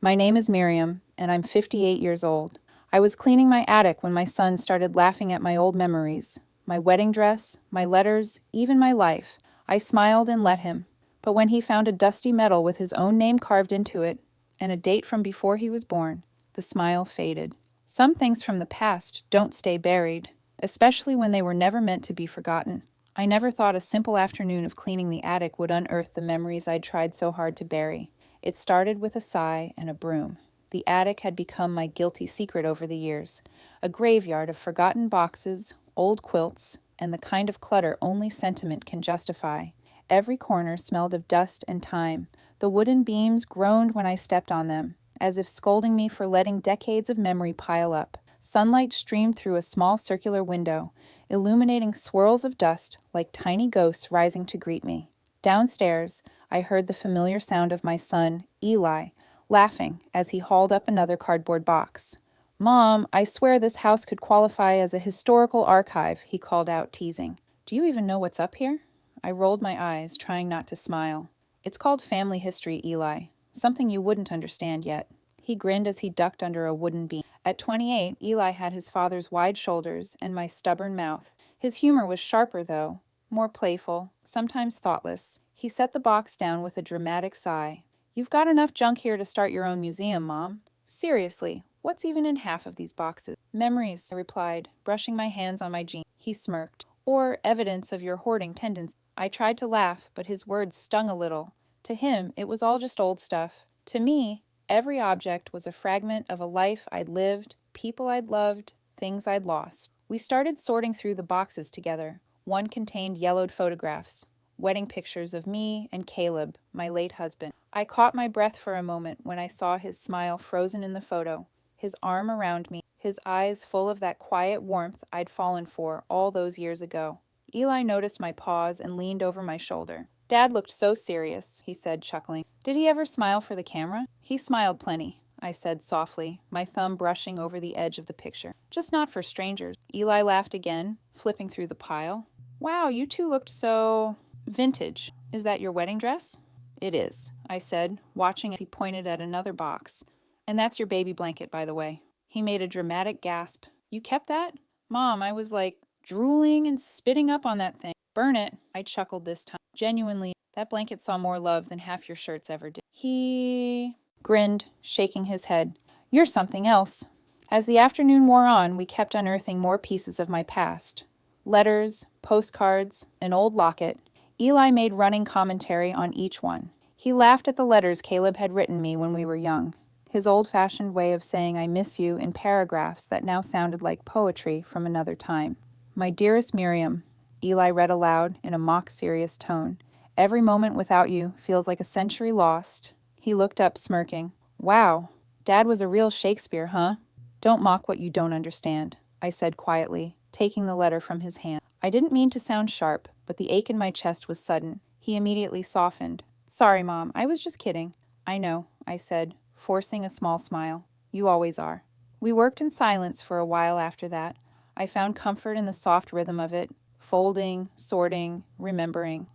My name is Miriam, and I'm 58 years old. I was cleaning my attic when my son started laughing at my old memories. My wedding dress, my letters, even my life. I smiled and let him. But when he found a dusty medal with his own name carved into it, and a date from before he was born, the smile faded. Some things from the past don't stay buried, especially when they were never meant to be forgotten. I never thought a simple afternoon of cleaning the attic would unearth the memories I'd tried so hard to bury. It started with a sigh and a broom. The attic had become my guilty secret over the years, a graveyard of forgotten boxes, old quilts, and the kind of clutter only sentiment can justify. Every corner smelled of dust and time. The wooden beams groaned when I stepped on them, as if scolding me for letting decades of memory pile up. Sunlight streamed through a small circular window, illuminating swirls of dust like tiny ghosts rising to greet me. Downstairs, I heard the familiar sound of my son, Eli, laughing as he hauled up another cardboard box. "Mom, I swear this house could qualify as a historical archive," he called out, teasing. "Do you even know what's up here?" I rolled my eyes, trying not to smile. "It's called family history, Eli. Something you wouldn't understand yet." He grinned as he ducked under a wooden beam. At 28, Eli had his father's wide shoulders and my stubborn mouth. His humor was sharper, though, more playful, sometimes thoughtless. He set the box down with a dramatic sigh. "You've got enough junk here to start your own museum, Mom. Seriously, what's even in half of these boxes?" "Memories," I replied, brushing my hands on my jeans. He smirked. "Or evidence of your hoarding tendency." I tried to laugh, but his words stung a little. To him, it was all just old stuff. To me, every object was a fragment of a life I'd lived, people I'd loved, things I'd lost. We started sorting through the boxes together. One contained yellowed photographs, wedding pictures of me and Caleb, my late husband. I caught my breath for a moment when I saw his smile frozen in the photo, his arm around me, his eyes full of that quiet warmth I'd fallen for all those years ago. Eli noticed my pause and leaned over my shoulder. "Dad looked so serious," he said, chuckling. "Did he ever smile for the camera?" "He smiled plenty," I said softly, my thumb brushing over the edge of the picture. "Just not for strangers." Eli laughed again, flipping through the pile. "Wow, you two looked so vintage. Is that your wedding dress?" "It is," I said, watching as he pointed at another box. "And that's your baby blanket, by the way." He made a dramatic gasp. "You kept that?" "Mom, I was like drooling and spitting up on that thing." "Burn it." I chuckled this time. "Genuinely, that blanket saw more love than half your shirts ever did." He grinned, shaking his head. "You're something else." As the afternoon wore on, we kept unearthing more pieces of my past. Letters, postcards, an old locket. Eli made running commentary on each one. He laughed at the letters Caleb had written me when we were young, his old-fashioned way of saying "I miss you" in paragraphs that now sounded like poetry from another time. "My dearest Miriam," Eli read aloud in a mock-serious tone. "Every moment without you feels like a century lost." He looked up, smirking. "Wow, Dad was a real Shakespeare, huh?" "Don't mock what you don't understand," I said quietly, taking the letter from his hand. I didn't mean to sound sharp, but the ache in my chest was sudden. He immediately softened. "Sorry, Mom, I was just kidding." "I know," I said, forcing a small smile. "You always are." We worked in silence for a while after that. I found comfort in the soft rhythm of it, folding, sorting, remembering.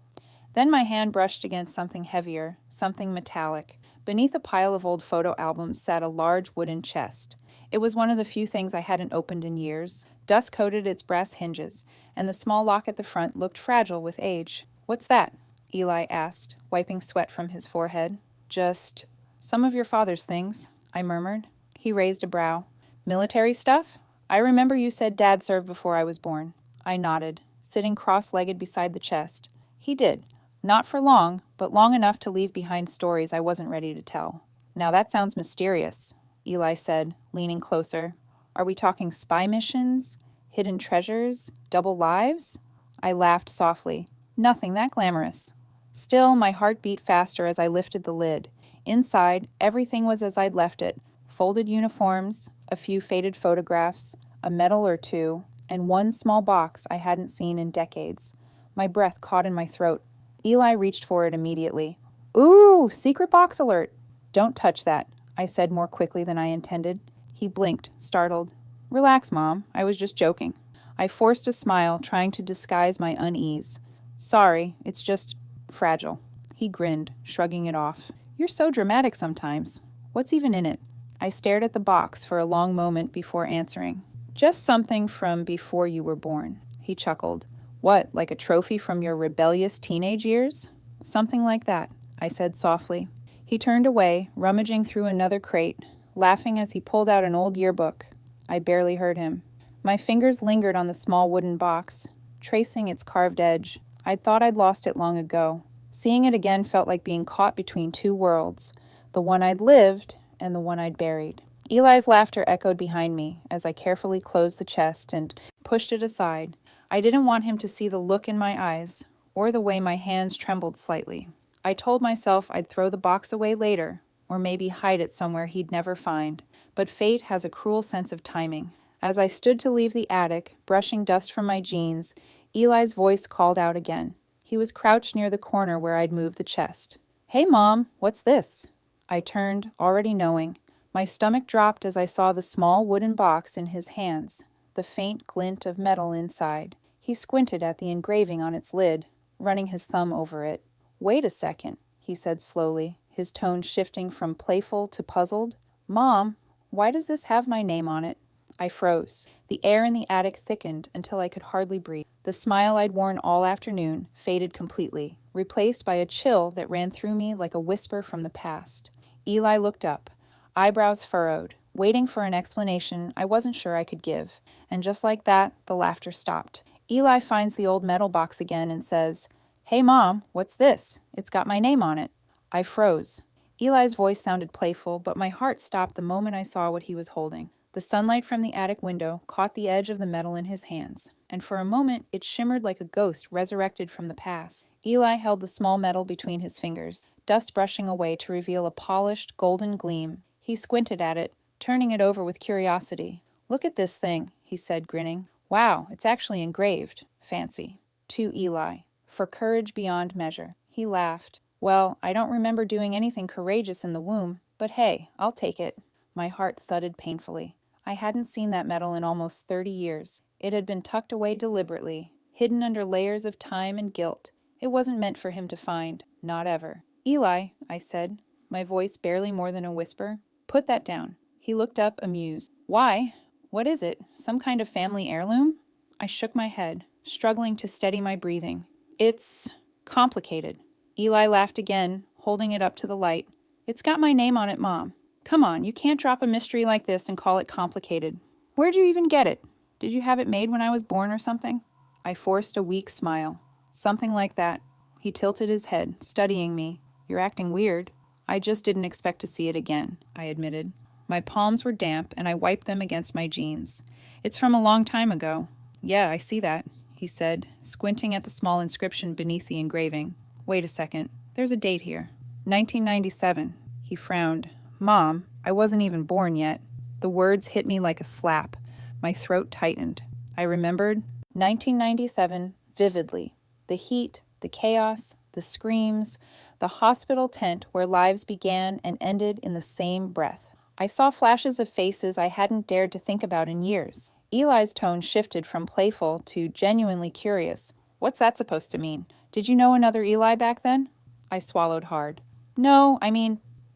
Then my hand brushed against something heavier, something metallic. Beneath a pile of old photo albums sat a large wooden chest. It was one of the few things I hadn't opened in years. Dust coated its brass hinges, and the small lock at the front looked fragile with age. "What's that?" Eli asked, wiping sweat from his forehead. "Just some of your father's things," I murmured. He raised a brow. "Military stuff? I remember you said Dad served before I was born." I nodded, sitting cross-legged beside the chest. "He did. Not for long, but long enough to leave behind stories I wasn't ready to tell." "Now that sounds mysterious," Eli said, leaning closer. "Are we talking spy missions? Hidden treasures? Double lives?" I laughed softly. "Nothing that glamorous." Still, my heart beat faster as I lifted the lid. Inside, everything was as I'd left it. Folded uniforms, a few faded photographs, a medal or two, and one small box I hadn't seen in decades. My breath caught in my throat. Eli reached for it immediately. "Ooh, secret box alert!" "Don't touch that," I said more quickly than I intended. He blinked, startled. "Relax, Mom. I was just joking." I forced a smile, trying to disguise my unease. "Sorry, it's just fragile." He grinned, shrugging it off. "You're so dramatic sometimes." What's even in it? I stared at the box for a long moment before answering. Just something from before you were born. He chuckled. What, like a trophy from your rebellious teenage years? Something like that, I said softly. He turned away, rummaging through another crate, laughing as he pulled out an old yearbook. I barely heard him. My fingers lingered on the small wooden box, tracing its carved edge. I'd thought I'd lost it long ago. Seeing it again felt like being caught between two worlds, the one I'd lived and the one I'd buried. Eli's laughter echoed behind me as I carefully closed the chest and pushed it aside. I didn't want him to see the look in my eyes or the way my hands trembled slightly. I told myself I'd throw the box away later, or maybe hide it somewhere he'd never find. But fate has a cruel sense of timing. As I stood to leave the attic, brushing dust from my jeans, Eli's voice called out again. He was crouched near the corner where I'd moved the chest. Hey, Mom, what's this? I turned, already knowing. My stomach dropped as I saw the small wooden box in his hands, the faint glint of metal inside. He squinted at the engraving on its lid, running his thumb over it. Wait a second, he said slowly, his tone shifting from playful to puzzled. Mom, why does this have my name on it? I froze. The air in the attic thickened until I could hardly breathe. The smile I'd worn all afternoon faded completely, replaced by a chill that ran through me like a whisper from the past. Eli looked up, eyebrows furrowed, waiting for an explanation I wasn't sure I could give. And just like that, the laughter stopped. Eli finds the old metal box again and says, Hey, Mom, what's this? It's got my name on it. I froze. Eli's voice sounded playful, but my heart stopped the moment I saw what he was holding. The sunlight from the attic window caught the edge of the metal in his hands, and for a moment it shimmered like a ghost resurrected from the past. Eli held the small metal between his fingers, dust brushing away to reveal a polished, golden gleam. He squinted at it, turning it over with curiosity. Look at this thing, he said, grinning. Wow, it's actually engraved. Fancy. To Eli. For courage beyond measure. He laughed. Well, I don't remember doing anything courageous in the womb, but hey, I'll take it. My heart thudded painfully. I hadn't seen that metal in almost 30 years. It had been tucked away deliberately, hidden under layers of time and guilt. It wasn't meant for him to find. Not ever. Eli, I said, my voice barely more than a whisper. Put that down. He looked up, amused. Why? What is it? Some kind of family heirloom? I shook my head, struggling to steady my breathing. It's complicated. Eli laughed again, holding it up to the light. It's got my name on it, Mom. Come on, you can't drop a mystery like this and call it complicated. Where'd you even get it? Did you have it made when I was born or something? I forced a weak smile. Something like that. He tilted his head, studying me. You're acting weird. I just didn't expect to see it again, I admitted. My palms were damp, and I wiped them against my jeans. It's from a long time ago. Yeah, I see that, he said, squinting at the small inscription beneath the engraving. Wait a second. There's a date here. 1997. He frowned. Mom, I wasn't even born yet. The words hit me like a slap. My throat tightened. I remembered 1997 vividly. The heat, the chaos, the screams, the hospital tent where lives began and ended in the same breath. I saw flashes of faces I hadn't dared to think about in years. Eli's tone shifted from playful to genuinely curious. What's that supposed to mean? Did you know another Eli back then? I swallowed hard. No,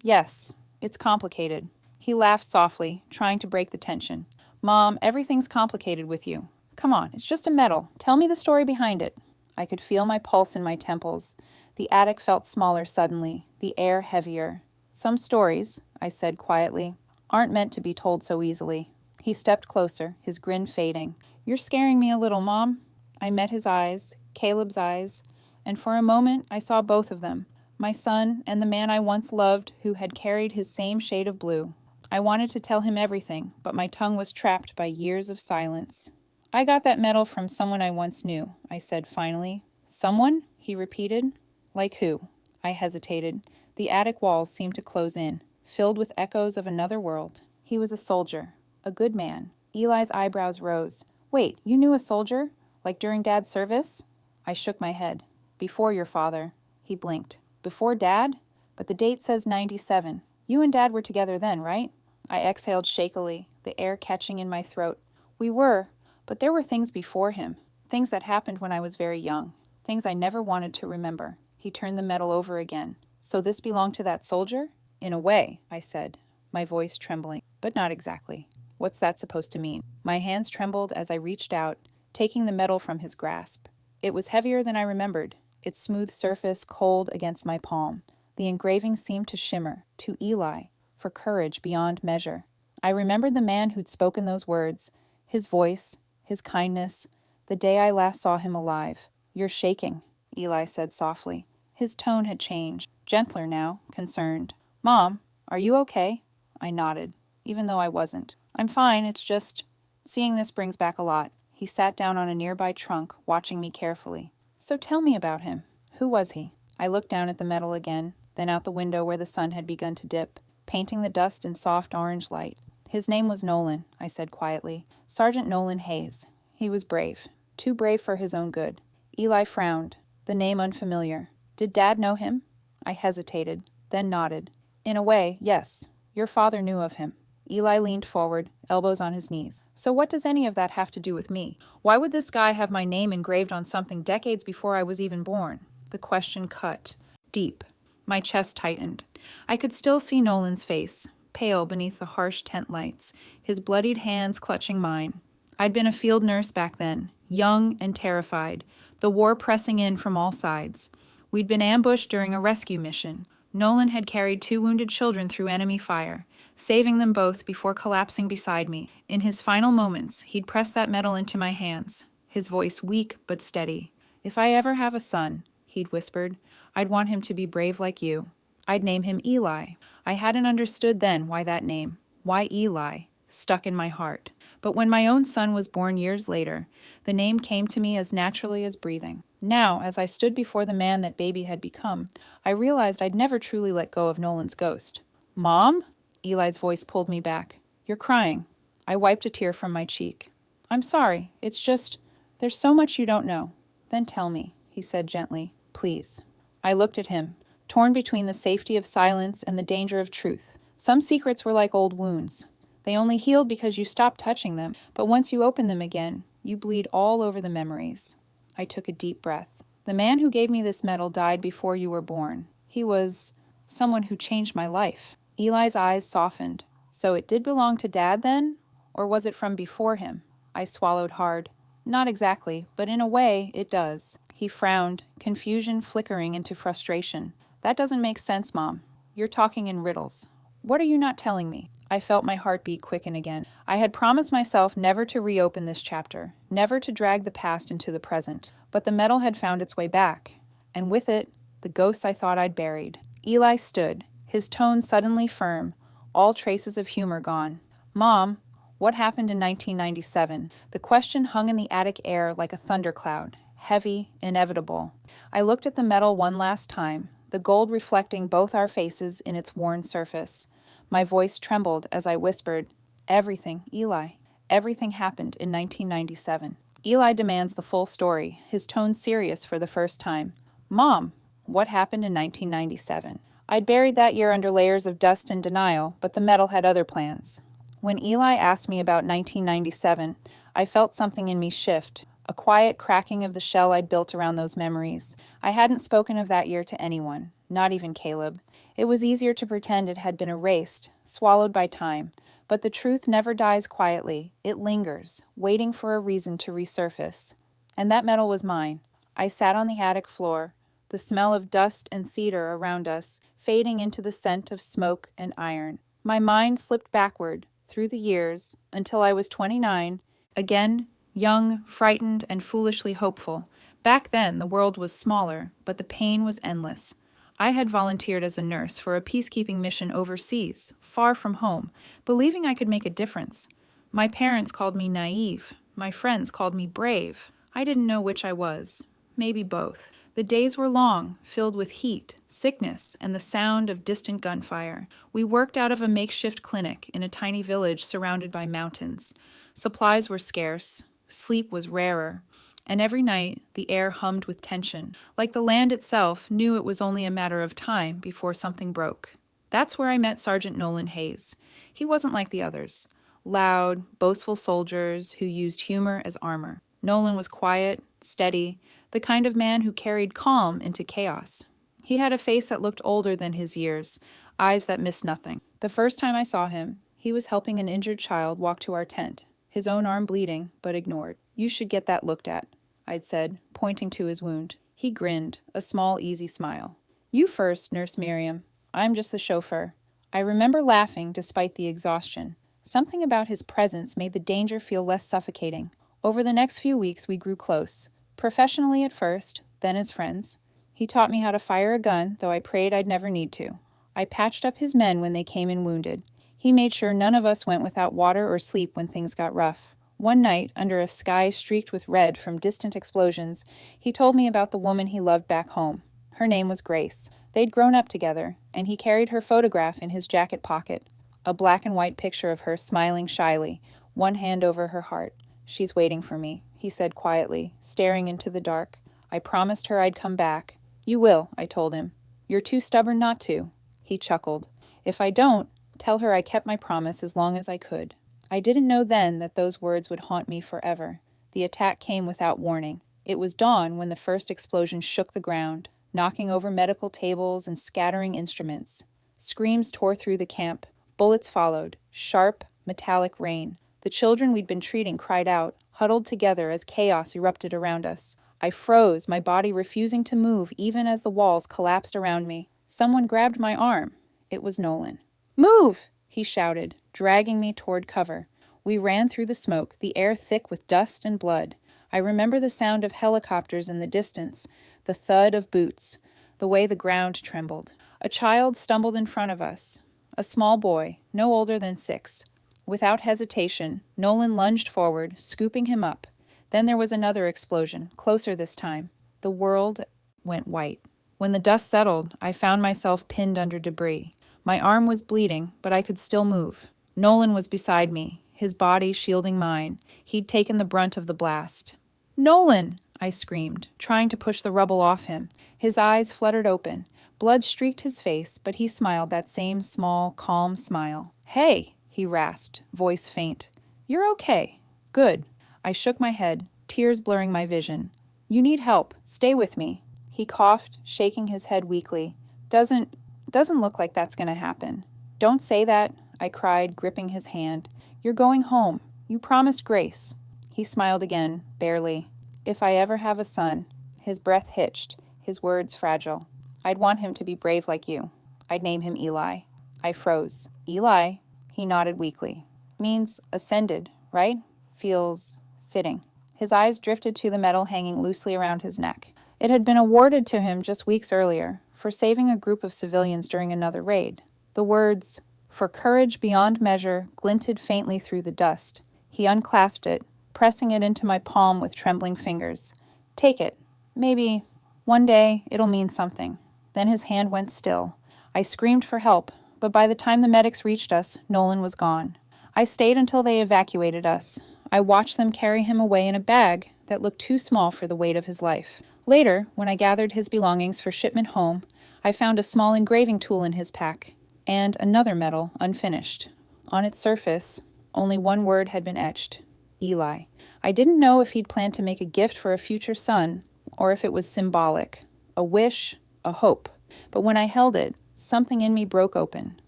yes. It's complicated. He laughed softly, trying to break the tension. Mom, everything's complicated with you. Come on, it's just a medal. Tell me the story behind it. I could feel my pulse in my temples. The attic felt smaller suddenly, the air heavier. Some stories, I said quietly, aren't meant to be told so easily. He stepped closer, his grin fading. You're scaring me a little, Mom. I met his eyes, Caleb's eyes, and for a moment I saw both of them. My son and the man I once loved who had carried his same shade of blue. I wanted to tell him everything, but my tongue was trapped by years of silence. I got that medal from someone I once knew, I said finally. Someone? He repeated. Like who? I hesitated. The attic walls seemed to close in, filled with echoes of another world. He was a soldier, a good man. Eli's eyebrows rose. Wait, you knew a soldier? Like during Dad's service? I shook my head. Before your father. He blinked. Before Dad? But the date says 97. You and Dad were together then, right? I exhaled shakily, the air catching in my throat. We were, but there were things before him. Things that happened when I was very young. Things I never wanted to remember. He turned the medal over again. So this belonged to that soldier? In a way, I said. my voice trembling. But not exactly. What's that supposed to mean? My hands trembled as I reached out, taking the metal from his grasp. It was heavier than I remembered, its smooth surface cold against my palm. The engraving seemed to shimmer, to Eli, for courage beyond measure. I remembered the man who'd spoken those words, his voice, his kindness, the day I last saw him alive. "You're shaking," Eli said softly. His tone had changed, gentler now, concerned. "Mom, are you okay?" I nodded, even though I wasn't. "I'm fine, it's just... Seeing this brings back a lot." He sat down on a nearby trunk, watching me carefully. "So tell me about him. Who was he?" I looked down at the metal again, then out the window where the sun had begun to dip, painting the dust in soft orange light. "His name was Nolan," I said quietly. "Sergeant Nolan Hayes. He was brave. Too brave for his own good." Eli frowned, the name unfamiliar. "Did Dad know him?" I hesitated, then nodded. "In a way, yes. Your father knew of him." Eli leaned forward, elbows on his knees. "So what does any of that have to do with me? Why would this guy have my name engraved on something decades before I was even born?" The question cut deep. My chest tightened. I could still see Nolan's face, pale beneath the harsh tent lights, his bloodied hands clutching mine. I'd been a field nurse back then, young and terrified, the war pressing in from all sides. We'd been ambushed during a rescue mission. Nolan had carried 2 wounded children through enemy fire, saving them both before collapsing beside me. In his final moments, he'd pressed that metal into my hands, his voice weak but steady. "If I ever have a son," he'd whispered, "I'd want him to be brave like you. I'd name him Eli." I hadn't understood then why that name, why Eli, stuck in my heart. But when my own son was born years later, the name came to me as naturally as breathing. Now, as I stood before the man that baby had become, I realized I'd never truly let go of Nolan's ghost. "Mom?" Eli's voice pulled me back. "You're crying." I wiped a tear from my cheek. "I'm sorry. It's just, there's so much you don't know." "Then tell me," he said gently. "Please." I looked at him, torn between the safety of silence and the danger of truth. Some secrets were like old wounds. They only healed because you stopped touching them, but once you open them again, you bleed all over the memories. I took a deep breath. "The man who gave me this medal died before you were born. He was someone who changed my life." Eli's eyes softened. "So it did belong to Dad then? Or was it from before him?" I swallowed hard. "Not exactly, but in a way, it does." He frowned, confusion flickering into frustration. "That doesn't make sense, Mom. You're talking in riddles. What are you not telling me?" I felt my heartbeat quicken again. I had promised myself never to reopen this chapter, never to drag the past into the present. But the metal had found its way back, and with it, the ghosts I thought I'd buried. Eli stood, his tone suddenly firm, all traces of humor gone. "Mom, what happened in 1997? The question hung in the attic air like a thundercloud, heavy, inevitable. I looked at the metal one last time, the gold reflecting both our faces in its worn surface. My voice trembled as I whispered, "Everything, Eli. Everything happened in 1997. Eli demands the full story, his tone serious for the first time. "Mom, what happened in 1997? I'd buried that year under layers of dust and denial, but the metal had other plans. When Eli asked me about 1997, I felt something in me shift, a quiet cracking of the shell I'd built around those memories. I hadn't spoken of that year to anyone, not even Caleb. It was easier to pretend it had been erased, swallowed by time. But the truth never dies quietly. It lingers, waiting for a reason to resurface. And that metal was mine. I sat on the attic floor, the smell of dust and cedar around us fading into the scent of smoke and iron. My mind slipped backward, through the years, until I was 29, again, young, frightened, and foolishly hopeful. Back then, the world was smaller, but the pain was endless. I had volunteered as a nurse for a peacekeeping mission overseas, far from home, believing I could make a difference. My parents called me naive. My friends called me brave. I didn't know which I was. Maybe both. The days were long, filled with heat, sickness, and the sound of distant gunfire. We worked out of a makeshift clinic in a tiny village surrounded by mountains. Supplies were scarce. Sleep was rarer. And every night, the air hummed with tension, like the land itself knew it was only a matter of time before something broke. That's where I met Sergeant Nolan Hayes. He wasn't like the others, loud, boastful soldiers who used humor as armor. Nolan was quiet, steady, the kind of man who carried calm into chaos. He had a face that looked older than his years, eyes that missed nothing. The first time I saw him, he was helping an injured child walk to our tent, his own arm bleeding, but ignored. "You should get that looked at," I'd said, pointing to his wound. He grinned, a small, easy smile. "You first, Nurse Miriam. I'm just the chauffeur." I remember laughing despite the exhaustion. Something about his presence made the danger feel less suffocating. Over the next few weeks, we grew close. Professionally at first, then as friends. He taught me how to fire a gun, though I prayed I'd never need to. I patched up his men when they came in wounded. He made sure none of us went without water or sleep when things got rough. One night, under a sky streaked with red from distant explosions, he told me about the woman he loved back home. Her name was Grace. They'd grown up together, and he carried her photograph in his jacket pocket, a black and white picture of her smiling shyly, one hand over her heart. "She's waiting for me," he said quietly, staring into the dark. "I promised her I'd come back." "You will," I told him. "You're too stubborn not to." He chuckled. "If I don't, tell her I kept my promise as long as I could." I didn't know then that those words would haunt me forever. The attack came without warning. It was dawn when the first explosion shook the ground, knocking over medical tables and scattering instruments. Screams tore through the camp. Bullets followed. Sharp, metallic rain. The children we'd been treating cried out, huddled together as chaos erupted around us. I froze, my body refusing to move even as the walls collapsed around me. Someone grabbed my arm. It was Nolan. "Move!" he shouted, dragging me toward cover. We ran through the smoke, the air thick with dust and blood. I remember the sound of helicopters in the distance, the thud of boots, the way the ground trembled. A child stumbled in front of us, a small boy, no older than 6. Without hesitation, Nolan lunged forward, scooping him up. Then there was another explosion, closer this time. The world went white. When the dust settled, I found myself pinned under debris. My arm was bleeding, but I could still move. Nolan was beside me, his body shielding mine. He'd taken the brunt of the blast. "Nolan!" I screamed, trying to push the rubble off him. His eyes fluttered open. Blood streaked his face, but he smiled that same small, calm smile. "Hey!" he rasped, voice faint. "You're okay." "Good." I shook my head, tears blurring my vision. "You need help. Stay with me." He coughed, shaking his head weakly. Doesn't look like that's going to happen." "Don't say that," I cried, gripping his hand. "You're going home. You promised Grace." He smiled again, barely. "If I ever have a son." His breath hitched, his words fragile. "I'd want him to be brave like you. I'd name him Eli." I froze. "Eli?" He nodded weakly. "Means ascended, right? Feels fitting." His eyes drifted to the medal hanging loosely around his neck. It had been awarded to him just weeks earlier, for saving a group of civilians during another raid. The words, "For courage beyond measure," glinted faintly through the dust. He unclasped it, pressing it into my palm with trembling fingers. "Take it. Maybe one day it'll mean something." Then his hand went still. I screamed for help, but by the time the medics reached us, Nolan was gone. I stayed until they evacuated us. I watched them carry him away in a bag that looked too small for the weight of his life. Later, when I gathered his belongings for shipment home, I found a small engraving tool in his pack, and another medal, unfinished. On its surface, only one word had been etched: Eli. I didn't know if he'd planned to make a gift for a future son, or if it was symbolic, a wish, a hope. But when I held it, something in me broke open.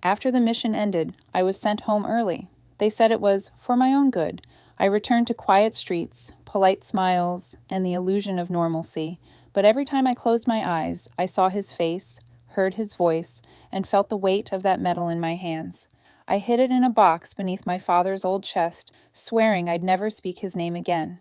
After the mission ended, I was sent home early. They said it was for my own good. I returned to quiet streets, polite smiles, and the illusion of normalcy. But every time I closed my eyes, I saw his face, heard his voice, and felt the weight of that medal in my hands. I hid it in a box beneath my father's old chest, swearing I'd never speak his name again.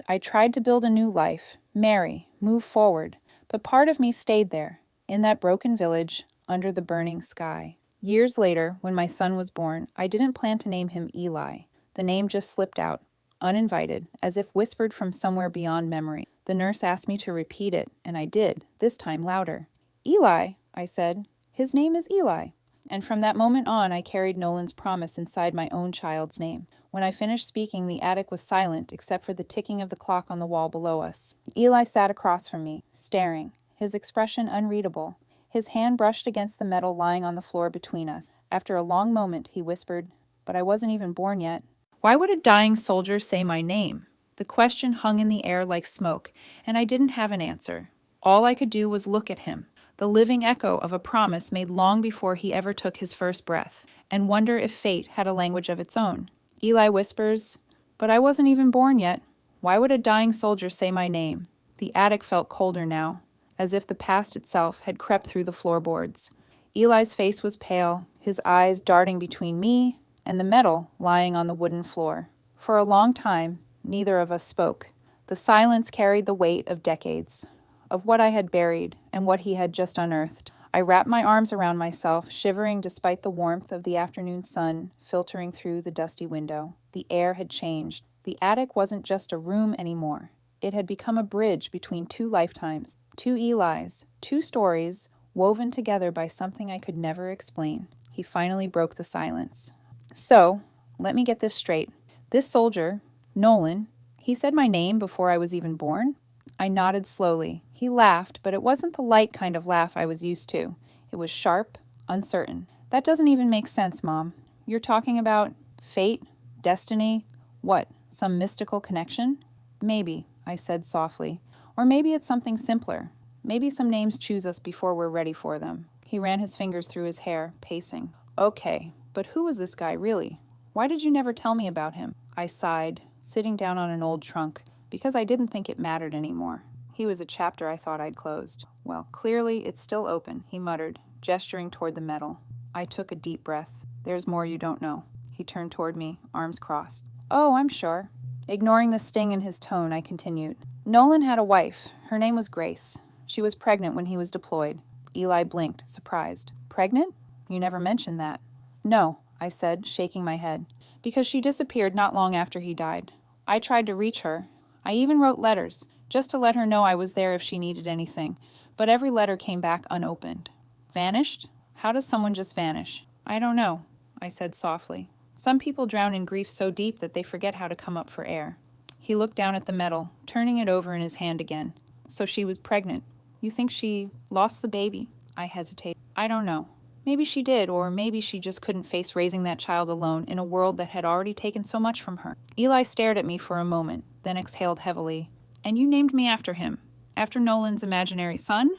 I tried to build a new life, marry, move forward, but part of me stayed there, in that broken village, under the burning sky. Years later, when my son was born, I didn't plan to name him Eli. The name just slipped out, uninvited, as if whispered from somewhere beyond memory. The nurse asked me to repeat it, and I did, this time louder. "Eli," I said. "His name is Eli." And from that moment on, I carried Nolan's promise inside my own child's name. When I finished speaking, the attic was silent except for the ticking of the clock on the wall below us. Eli sat across from me, staring, his expression unreadable. His hand brushed against the metal lying on the floor between us. After a long moment, he whispered, "But I wasn't even born yet." Why would a dying soldier say my name? The question hung in the air like smoke, and I didn't have an answer. All I could do was look at him. the living echo of a promise made long before he ever took his first breath, and wonder if fate had a language of its own. Eli whispers, "But I wasn't even born yet. Why would a dying soldier say my name?" The attic felt colder now, as if the past itself had crept through the floorboards. Eli's face was pale, his eyes darting between me and the metal lying on the wooden floor. For a long time, neither of us spoke. The silence carried the weight of decades, of what I had buried and what he had just unearthed. I wrapped my arms around myself, shivering despite the warmth of the afternoon sun filtering through the dusty window. The air had changed. The attic wasn't just a room anymore. It had become a bridge between two lifetimes, two Elis, two stories, woven together by something I could never explain. He finally broke the silence. "So, let me get this straight. This soldier, Nolan, he said my name before I was even born?" I nodded slowly. He laughed, but it wasn't the light kind of laugh I was used to. It was sharp, uncertain. "That doesn't even make sense, Mom. You're talking about fate, destiny, what, some mystical connection?" "Maybe," I said softly. "Or maybe it's something simpler. Maybe some names choose us before we're ready for them." He ran his fingers through his hair, pacing. "Okay, but who was this guy really? Why did you never tell me about him?" I sighed, sitting down on an old trunk, because I didn't think it mattered anymore. He was a chapter I thought I'd closed. "Well, clearly it's still open," he muttered, gesturing toward the metal. I took a deep breath. "There's more you don't know." He turned toward me, arms crossed. "Oh, I'm sure." Ignoring the sting in his tone, I continued. "Nolan had a wife. Her name was Grace. She was pregnant when he was deployed." Eli blinked, surprised. "Pregnant? You never mentioned that." "No," I said, shaking my head, "because she disappeared not long after he died. I tried to reach her. I even wrote letters, just to let her know I was there if she needed anything, but every letter came back unopened." "Vanished? How does someone just vanish?" "I don't know," I said softly. "Some people drown in grief so deep that they forget how to come up for air." He looked down at the metal, turning it over in his hand again. "So she was pregnant. You think she lost the baby?" I hesitated. "I don't know. Maybe she did, or maybe she just couldn't face raising that child alone in a world that had already taken so much from her." Eli stared at me for a moment, then exhaled heavily. "And you named me after him? After Nolan's imaginary son?"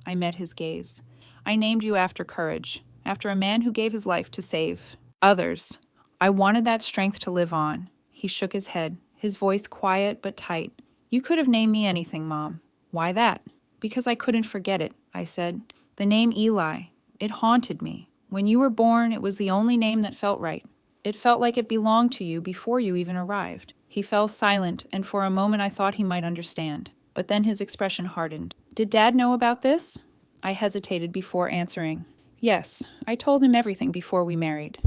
I met his gaze. "I named you after courage, after a man who gave his life to save others. I wanted that strength to live on." He shook his head, his voice quiet but tight. "You could have named me anything, Mom." "Why that?" "Because I couldn't forget it," I said. "The name Eli. It haunted me. When you were born, it was the only name that felt right. It felt like it belonged to you before you even arrived." He fell silent, and for a moment I thought he might understand. But then his expression hardened. "Did Dad know about this?" I hesitated before answering. "Yes, I told him everything before we married."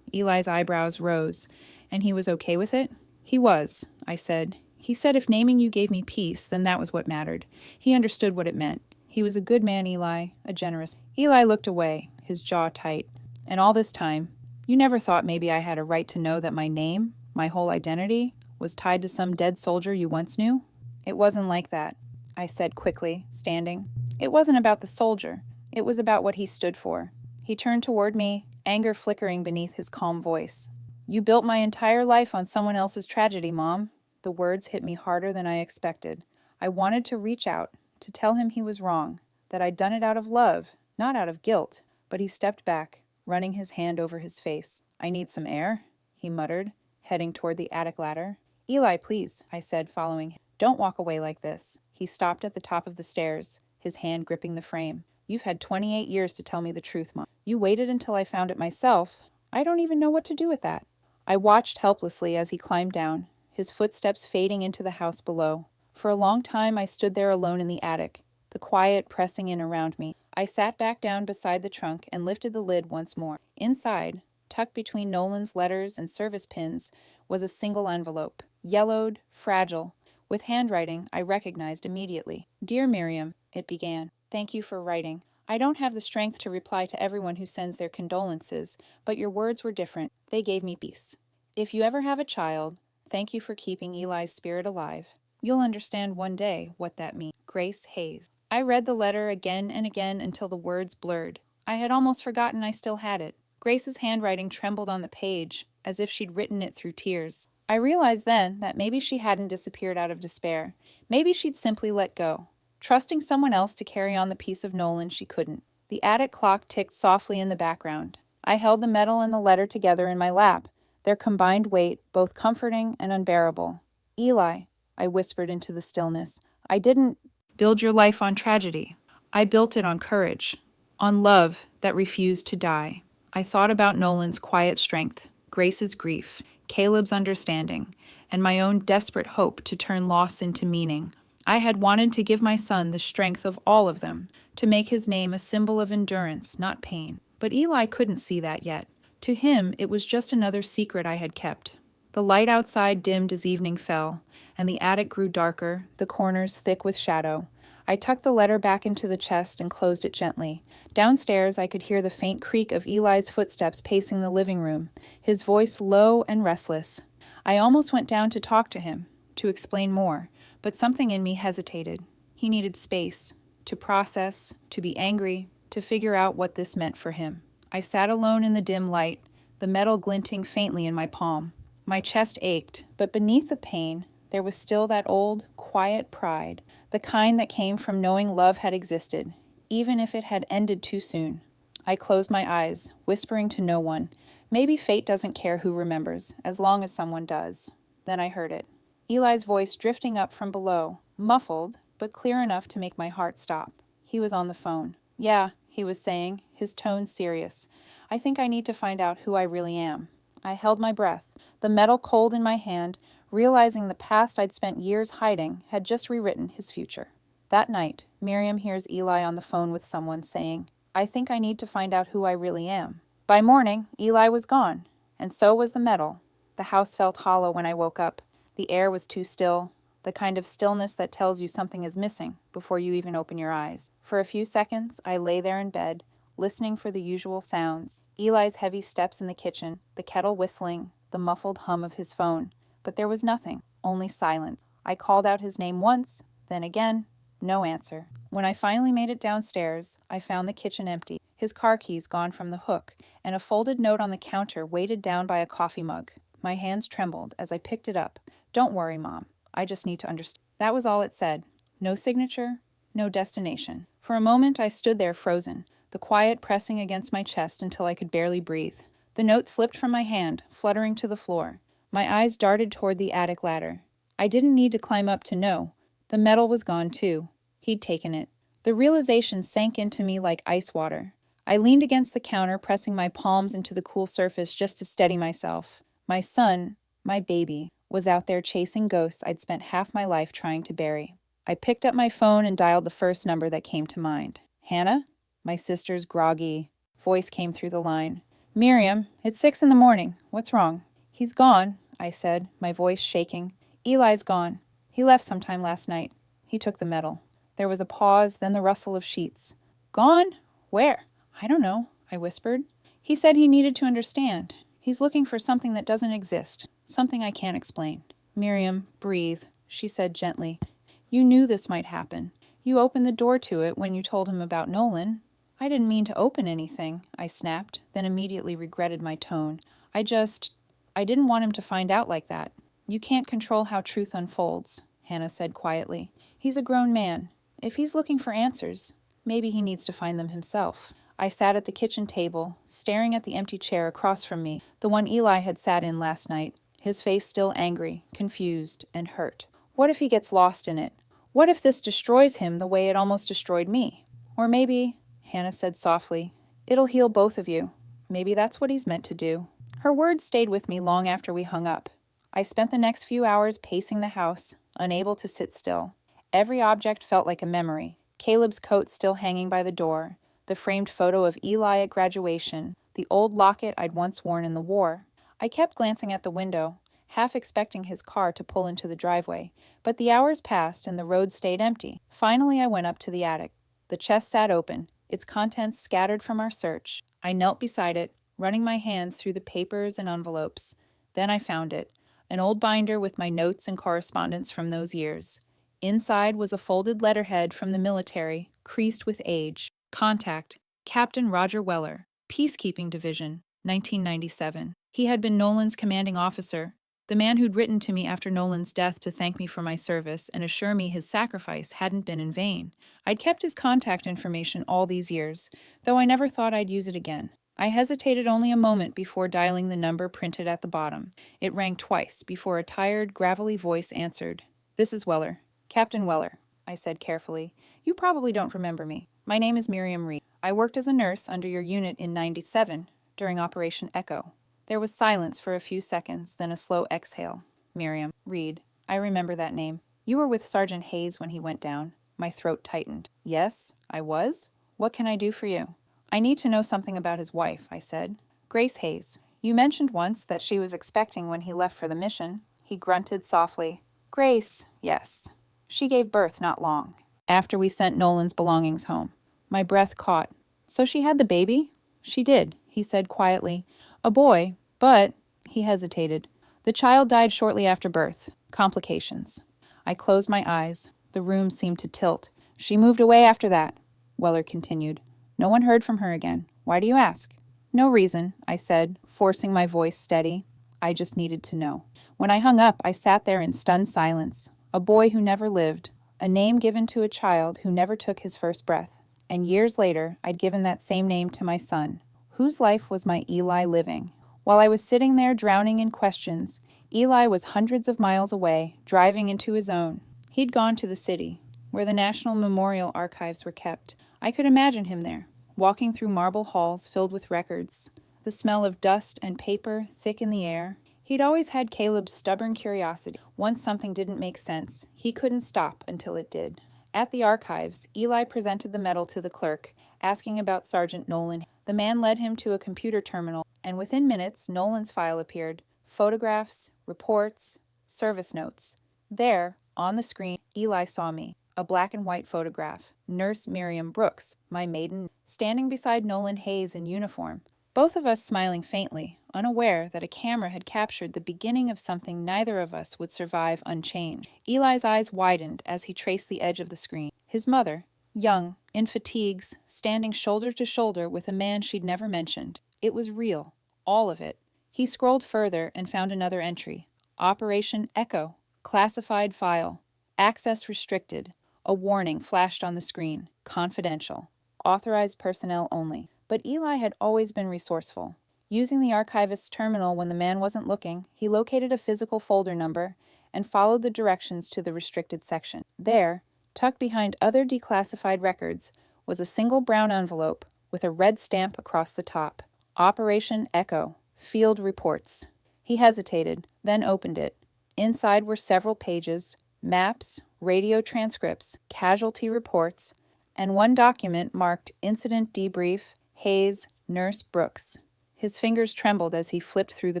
Eli's eyebrows rose. "And he was okay with it?" "He was," I said. "He said if naming you gave me peace, then that was what mattered. He understood what it meant. He was a good man, Eli, a generous." Eli looked away, his jaw tight. "And all this time, you never thought maybe I had a right to know that my name, my whole identity, was tied to some dead soldier you once knew?" "It wasn't like that," I said quickly, standing. "It wasn't about the soldier. It was about what he stood for." He turned toward me, anger flickering beneath his calm voice. "You built my entire life on someone else's tragedy, Mom." The words hit me harder than I expected. I wanted to reach out, to tell him he was wrong, that I'd done it out of love, not out of guilt. But he stepped back, running his hand over his face. "I need some air," he muttered, heading toward the attic ladder. "Eli, please," I said, following him. "Don't walk away like this." He stopped at the top of the stairs, his hand gripping the frame. "You've had 28 years to tell me the truth, Mom. You waited until I found it myself. I don't even know what to do with that." I watched helplessly as he climbed down, his footsteps fading into the house below. For a long time I stood there alone in the attic, the quiet pressing in around me. I sat back down beside the trunk and lifted the lid once more. Inside, tucked between Nolan's letters and service pins, was a single envelope, yellowed, fragile, with handwriting I recognized immediately. "Dear Miriam," it began, "thank you for writing. I don't have the strength to reply to everyone who sends their condolences, but your words were different. They gave me peace. If you ever have a child, thank you for keeping Eli's spirit alive. You'll understand one day what that means. Grace Hayes." I read the letter again and again until the words blurred. I had almost forgotten I still had it. Grace's handwriting trembled on the page, as if she'd written it through tears. I realized then that maybe she hadn't disappeared out of despair. Maybe she'd simply let go, trusting someone else to carry on the piece of Nolan she couldn't. The attic clock ticked softly in the background. I held the metal and the letter together in my lap, their combined weight both comforting and unbearable. Eli, I whispered into the stillness, I didn't build your life on tragedy. I built it on courage, on love that refused to die. I thought about Nolan's quiet strength, Grace's grief, Caleb's understanding, and my own desperate hope to turn loss into meaning. I had wanted to give my son the strength of all of them, to make his name a symbol of endurance, not pain. But Eli couldn't see that yet. To him, it was just another secret I had kept. The light outside dimmed as evening fell, and the attic grew darker, the corners thick with shadow. I tucked the letter back into the chest and closed it gently. Downstairs, I could hear the faint creak of Eli's footsteps pacing the living room, his voice low and restless. I almost went down to talk to him, to explain more, but something in me hesitated. He needed space, to process, to be angry, to figure out what this meant for him. I sat alone in the dim light, the metal glinting faintly in my palm. My chest ached, but beneath the pain, there was still that old, quiet pride, the kind that came from knowing love had existed, even if it had ended too soon. I closed my eyes, whispering to no one. Maybe fate doesn't care who remembers, as long as someone does. Then I heard it. Eli's voice drifting up from below, muffled, but clear enough to make my heart stop. He was on the phone. Yeah, he was saying, his tone serious. I think I need to find out who I really am. I held my breath, the metal cold in my hand, realizing the past I'd spent years hiding had just rewritten his future. That night, Miriam hears Eli on the phone with someone saying, I think I need to find out who I really am. By morning, Eli was gone, and so was the metal. The house felt hollow when I woke up. The air was too still, the kind of stillness that tells you something is missing before you even open your eyes. For a few seconds, I lay there in bed, listening for the usual sounds. Eli's heavy steps in the kitchen, the kettle whistling, the muffled hum of his phone. But there was nothing, only silence. I called out his name once, then again, no answer. When I finally made it downstairs, I found the kitchen empty, his car keys gone from the hook, and a folded note on the counter weighted down by a coffee mug. My hands trembled as I picked it up. Don't worry, Mom. I just need to understand. That was all it said. No signature, no destination. For a moment, I stood there frozen, the quiet pressing against my chest until I could barely breathe. The note slipped from my hand, fluttering to the floor. My eyes darted toward the attic ladder. I didn't need to climb up to know. The metal was gone, too. He'd taken it. The realization sank into me like ice water. I leaned against the counter, pressing my palms into the cool surface just to steady myself. My son, my baby, was out there chasing ghosts I'd spent half my life trying to bury. I picked up my phone and dialed the first number that came to mind. Hannah? My sister's groggy voice came through the line. Miriam, it's 6 a.m. What's wrong? He's gone, I said, my voice shaking. Eli's gone. He left sometime last night. He took the metal. There was a pause, then the rustle of sheets. Gone? Where? I don't know, I whispered. He said he needed to understand. He's looking for something that doesn't exist. Something I can't explain. Miriam, breathe, she said gently. You knew this might happen. You opened the door to it when you told him about Nolan. I didn't mean to open anything, I snapped, then immediately regretted my tone. I didn't want him to find out like that. You can't control how truth unfolds, Hannah said quietly. He's a grown man. If he's looking for answers, maybe he needs to find them himself. I sat at the kitchen table, staring at the empty chair across from me, the one Eli had sat in last night, his face still angry, confused, and hurt. What if he gets lost in it? What if this destroys him the way it almost destroyed me? Or maybe, Hannah said softly, it'll heal both of you. Maybe that's what he's meant to do. Her words stayed with me long after we hung up. I spent the next few hours pacing the house, unable to sit still. Every object felt like a memory. Caleb's coat still hanging by the door, the framed photo of Eli at graduation, the old locket I'd once worn in the war. I kept glancing at the window, half expecting his car to pull into the driveway, but the hours passed and the road stayed empty. Finally, I went up to the attic. The chest sat open, its contents scattered from our search. I knelt beside it, running my hands through the papers and envelopes. Then I found it, an old binder with my notes and correspondence from those years. Inside was a folded letterhead from the military, creased with age. Contact, Captain Roger Weller, Peacekeeping Division, 1997. He had been Nolan's commanding officer, The man who'd written to me after Nolan's death to thank me for my service and assure me his sacrifice hadn't been in vain. I'd kept his contact information all these years, though I never thought I'd use it again. I hesitated only a moment before dialing the number printed at the bottom. It rang twice before a tired, gravelly voice answered. "This is Weller. Captain Weller," I said carefully. "You probably don't remember me. My name is Miriam Reed. I worked as a nurse under your unit in '97 during Operation Echo." There was silence for a few seconds, then a slow exhale. "Miriam Reed. I remember that name. You were with Sergeant Hayes when he went down." My throat tightened. "Yes, I was? What can I do for you?" "I need to know something about his wife," I said. "Grace Hayes. You mentioned once that she was expecting when he left for the mission." He grunted softly. "Grace, yes. She gave birth not long after we sent Nolan's belongings home." My breath caught. "So she had the baby?" "She did," he said quietly. "A boy, but—" He hesitated. "The child died shortly after birth. Complications." I closed my eyes. The room seemed to tilt. "She moved away after that," Weller continued. "No one heard from her again. Why do you ask?" "No reason," I said, forcing my voice steady. I just needed to know. When I hung up, I sat there in stunned silence. A boy who never lived. A name given to a child who never took his first breath. And years later, I'd given that same name to my son. Whose life was my Eli living? While I was sitting there drowning in questions, Eli was hundreds of miles away, driving into his own. He'd gone to the city, where the National Memorial Archives were kept. I could imagine him there, walking through marble halls filled with records, the smell of dust and paper thick in the air. He'd always had Caleb's stubborn curiosity. Once something didn't make sense, he couldn't stop until it did. At the archives, Eli presented the medal to the clerk, asking about Sergeant Nolan. The man led him to a computer terminal, and within minutes, Nolan's file appeared. Photographs, reports, service notes. There, on the screen, Eli saw me. A black and white photograph. Nurse Miriam Brooks, my maiden, standing beside Nolan Hayes in uniform. Both of us smiling faintly, unaware that a camera had captured the beginning of something neither of us would survive unchanged. Eli's eyes widened as he traced the edge of the screen. His mother, young, in fatigues, standing shoulder to shoulder with a man she'd never mentioned. It was real. All of it. He scrolled further and found another entry. Operation Echo. Classified file. Access restricted. A warning flashed on the screen. Confidential. Authorized personnel only. But Eli had always been resourceful. Using the archivist's terminal when the man wasn't looking, he located a physical folder number and followed the directions to the restricted section. There, tucked behind other declassified records, was a single brown envelope with a red stamp across the top. Operation Echo. Field Reports. He hesitated, then opened it. Inside were several pages, maps, radio transcripts, casualty reports, and one document marked Incident Debrief, Hayes, Nurse Brooks. His fingers trembled as he flipped through the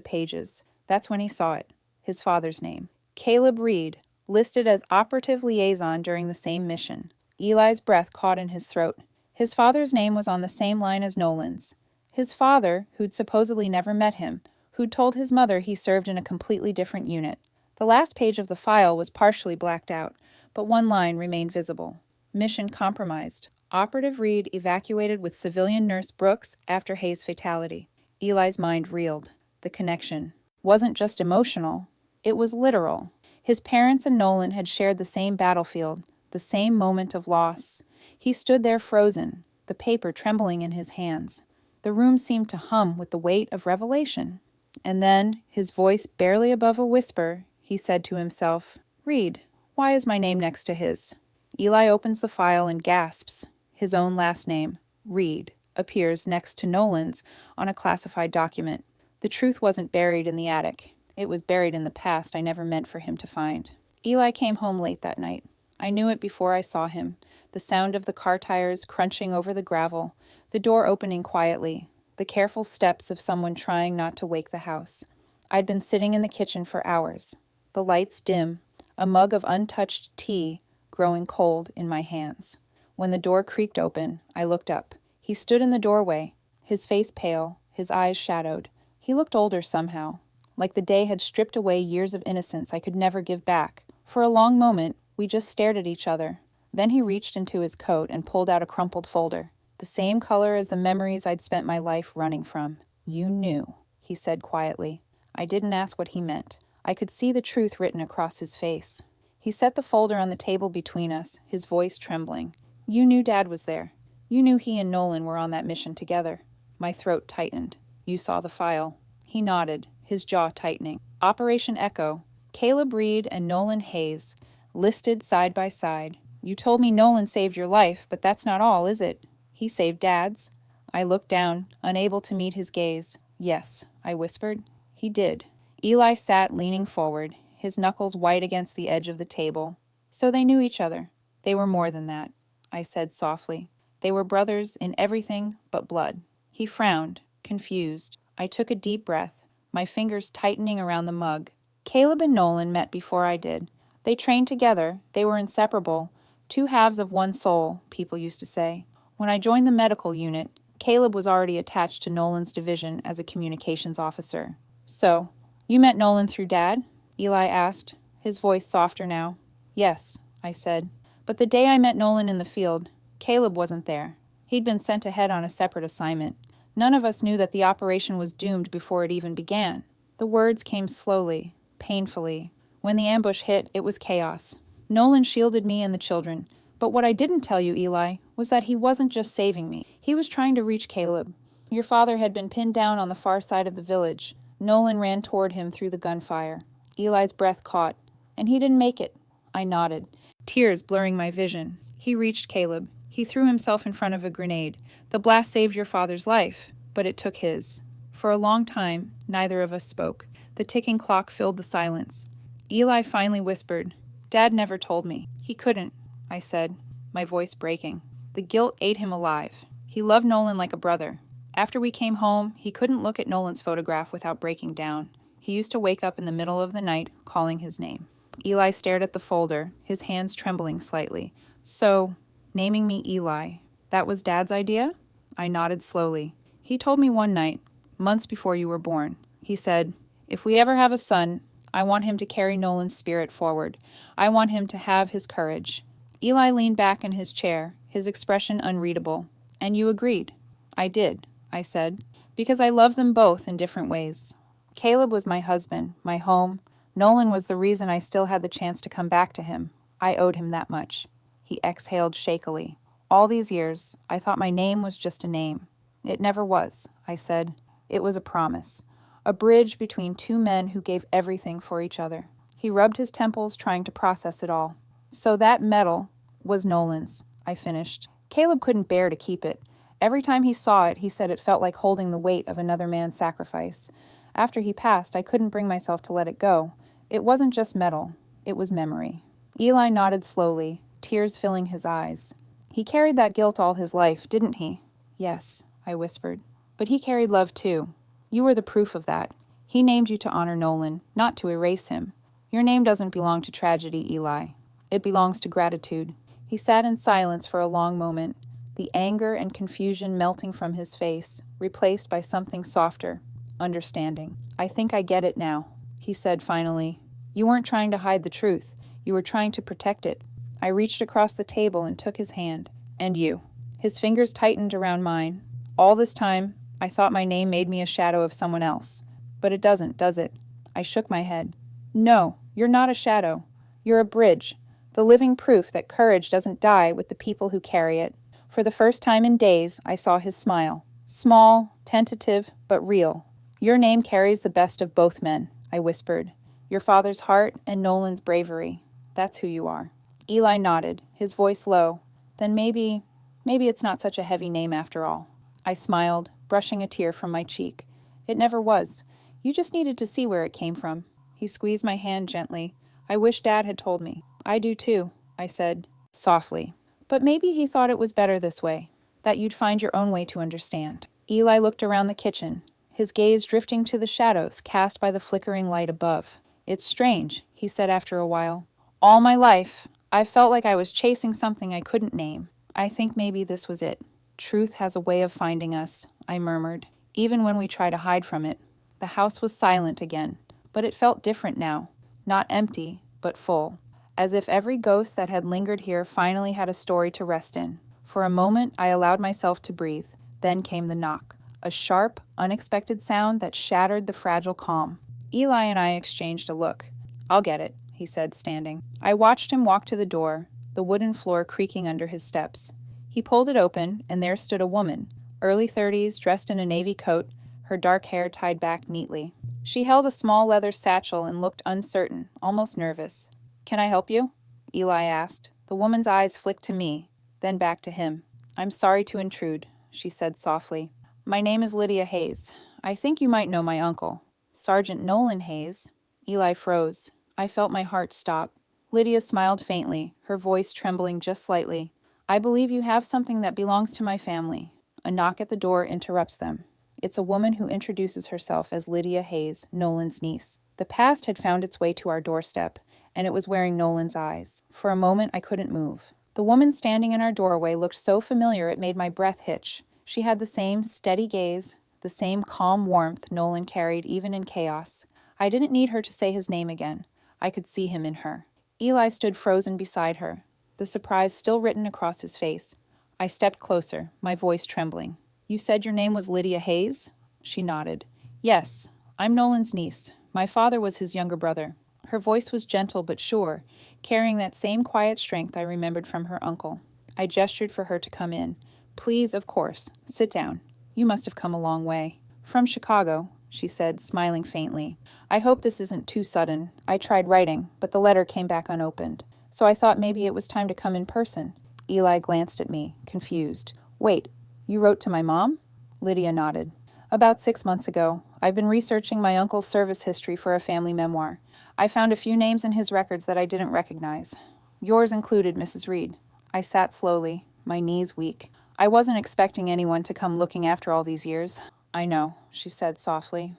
pages. That's when he saw it. His father's name. Caleb Reed, listed as operative liaison during the same mission. Eli's breath caught in his throat. His father's name was on the same line as Nolan's. His father, who'd supposedly never met him, who'd told his mother he served in a completely different unit. The last page of the file was partially blacked out, but one line remained visible. Mission compromised. Operative Reed evacuated with civilian nurse Brooks after Hayes' fatality. Eli's mind reeled. The connection wasn't just emotional, it was literal. His parents and Nolan had shared the same battlefield, the same moment of loss. He stood there frozen, the paper trembling in his hands. The room seemed to hum with the weight of revelation. And then, his voice barely above a whisper, he said to himself, "Reed, why is my name next to his?" Eli opens the file and gasps. His own last name, Reed, appears next to Nolan's on a classified document. The truth wasn't buried in the attic. It was buried in the past I never meant for him to find. Eli came home late that night. I knew it before I saw him. The sound of the car tires crunching over the gravel, the door opening quietly, the careful steps of someone trying not to wake the house. I'd been sitting in the kitchen for hours. The lights dim, a mug of untouched tea growing cold in my hands. When the door creaked open, I looked up. He stood in the doorway, his face pale, his eyes shadowed. He looked older somehow, like the day had stripped away years of innocence I could never give back. For a long moment, we just stared at each other. Then he reached into his coat and pulled out a crumpled folder, the same color as the memories I'd spent my life running from. "You knew," he said quietly. I didn't ask what he meant. I could see the truth written across his face. He set the folder on the table between us, his voice trembling. You knew Dad was there. You knew he and Nolan were on that mission together. My throat tightened. You saw the file. He nodded, his jaw tightening. Operation Echo. Caleb Reed and Nolan Hayes, listed side by side. You told me Nolan saved your life, but that's not all, is it? He saved Dad's. I looked down, unable to meet his gaze. Yes, I whispered. He did. Eli sat leaning forward, his knuckles white against the edge of the table. So they knew each other. They were more than that, I said softly. They were brothers in everything but blood. He frowned, confused. I took a deep breath, my fingers tightening around the mug. Caleb and Nolan met before I did. They trained together. They were inseparable. Two halves of one soul, people used to say. When I joined the medical unit, Caleb was already attached to Nolan's division as a communications officer. So, you met Nolan through Dad? Eli asked, his voice softer now. Yes, I said. But the day I met Nolan in the field, Caleb wasn't there. He'd been sent ahead on a separate assignment. None of us knew that the operation was doomed before it even began. The words came slowly, painfully. When the ambush hit, it was chaos. Nolan shielded me and the children. But what I didn't tell you, Eli, was that he wasn't just saving me. He was trying to reach Caleb. Your father had been pinned down on the far side of the village. Nolan ran toward him through the gunfire. Eli's breath caught. And he didn't make it. I nodded, tears blurring my vision. He reached Caleb. He threw himself in front of a grenade. The blast saved your father's life, but it took his. For a long time, neither of us spoke. The ticking clock filled the silence. Eli finally whispered, Dad never told me. He couldn't, I said, my voice breaking. The guilt ate him alive. He loved Nolan like a brother. After we came home, he couldn't look at Nolan's photograph without breaking down. He used to wake up in the middle of the night, calling his name. Eli stared at the folder, his hands trembling slightly. So, naming me Eli, that was Dad's idea? I nodded slowly. He told me one night, months before you were born. He said, if we ever have a son, I want him to carry Nolan's spirit forward. I want him to have his courage. Eli leaned back in his chair, his expression unreadable. And you agreed. I did, I said, because I love them both in different ways. Caleb was my husband, my home. Nolan was the reason I still had the chance to come back to him. I owed him that much. He exhaled shakily. All these years, I thought my name was just a name. It never was, I said. It was a promise. A bridge between two men who gave everything for each other. He rubbed his temples, trying to process it all. So that medal was Nolan's, I finished. Caleb couldn't bear to keep it. Every time he saw it, he said it felt like holding the weight of another man's sacrifice. After he passed, I couldn't bring myself to let it go. It wasn't just metal. It was memory. Eli nodded slowly, tears filling his eyes. He carried that guilt all his life, didn't he? Yes, I whispered. But he carried love too. You were the proof of that. He named you to honor Nolan, not to erase him. Your name doesn't belong to tragedy, Eli. It belongs to gratitude. He sat in silence for a long moment, the anger and confusion melting from his face, replaced by something softer, understanding. I think I get it now, he said finally. You weren't trying to hide the truth. You were trying to protect it. I reached across the table and took his hand. And you. His fingers tightened around mine. All this time, I thought my name made me a shadow of someone else. But it doesn't, does it? I shook my head. No, you're not a shadow. You're a bridge. The living proof that courage doesn't die with the people who carry it. For the first time in days, I saw his smile. Small, tentative, but real. Your name carries the best of both men, I whispered. Your father's heart and Nolan's bravery. That's who you are. Eli nodded, his voice low. Then maybe it's not such a heavy name after all. I smiled, brushing a tear from my cheek. It never was. You just needed to see where it came from. He squeezed my hand gently. I wish Dad had told me. I do too, I said, softly. But maybe he thought it was better this way, that you'd find your own way to understand. Eli looked around the kitchen, his gaze drifting to the shadows cast by the flickering light above. It's strange, he said after a while. All my life, I felt like I was chasing something I couldn't name. I think maybe this was it. Truth has a way of finding us, I murmured, even when we try to hide from it. The house was silent again, but it felt different now. Not empty, but full. As if every ghost that had lingered here finally had a story to rest in. For a moment, I allowed myself to breathe. Then came the knock. A sharp, unexpected sound that shattered the fragile calm. Eli and I exchanged a look. "I'll get it," he said, standing. I watched him walk to the door, the wooden floor creaking under his steps. He pulled it open, and there stood a woman, early 30s, dressed in a navy coat, her dark hair tied back neatly. She held a small leather satchel and looked uncertain, almost nervous. "Can I help you?" Eli asked. The woman's eyes flicked to me, then back to him. "I'm sorry to intrude," she said softly. "My name is Lydia Hayes. I think you might know my uncle, Sergeant Nolan Hayes." Eli froze. I felt my heart stop. Lydia smiled faintly, her voice trembling just slightly. "I believe you have something that belongs to my family." A knock at the door interrupts them. It's a woman who introduces herself as Lydia Hayes, Nolan's niece. The past had found its way to our doorstep, and it was wearing Nolan's eyes. For a moment, I couldn't move. The woman standing in our doorway looked so familiar it made my breath hitch. She had the same steady gaze, the same calm warmth Nolan carried even in chaos. I didn't need her to say his name again. I could see him in her. Eli stood frozen beside her, the surprise still written across his face. I stepped closer, my voice trembling. "You said your name was Lydia Hayes?" She nodded. "Yes, I'm Nolan's niece. My father was his younger brother." Her voice was gentle but sure, carrying that same quiet strength I remembered from her uncle. I gestured for her to come in. "Please, of course. Sit down. You must have come a long way." "From Chicago," she said, smiling faintly. "I hope this isn't too sudden. I tried writing, but the letter came back unopened. So I thought maybe it was time to come in person." Eli glanced at me, confused. "Wait, you wrote to my mom?" Lydia nodded. "About 6 months ago. I've been researching my uncle's service history for a family memoir. I found a few names in his records that I didn't recognize. Yours included, Mrs. Reed." I sat slowly, my knees weak. "I wasn't expecting anyone to come looking after all these years." "I know," she said softly.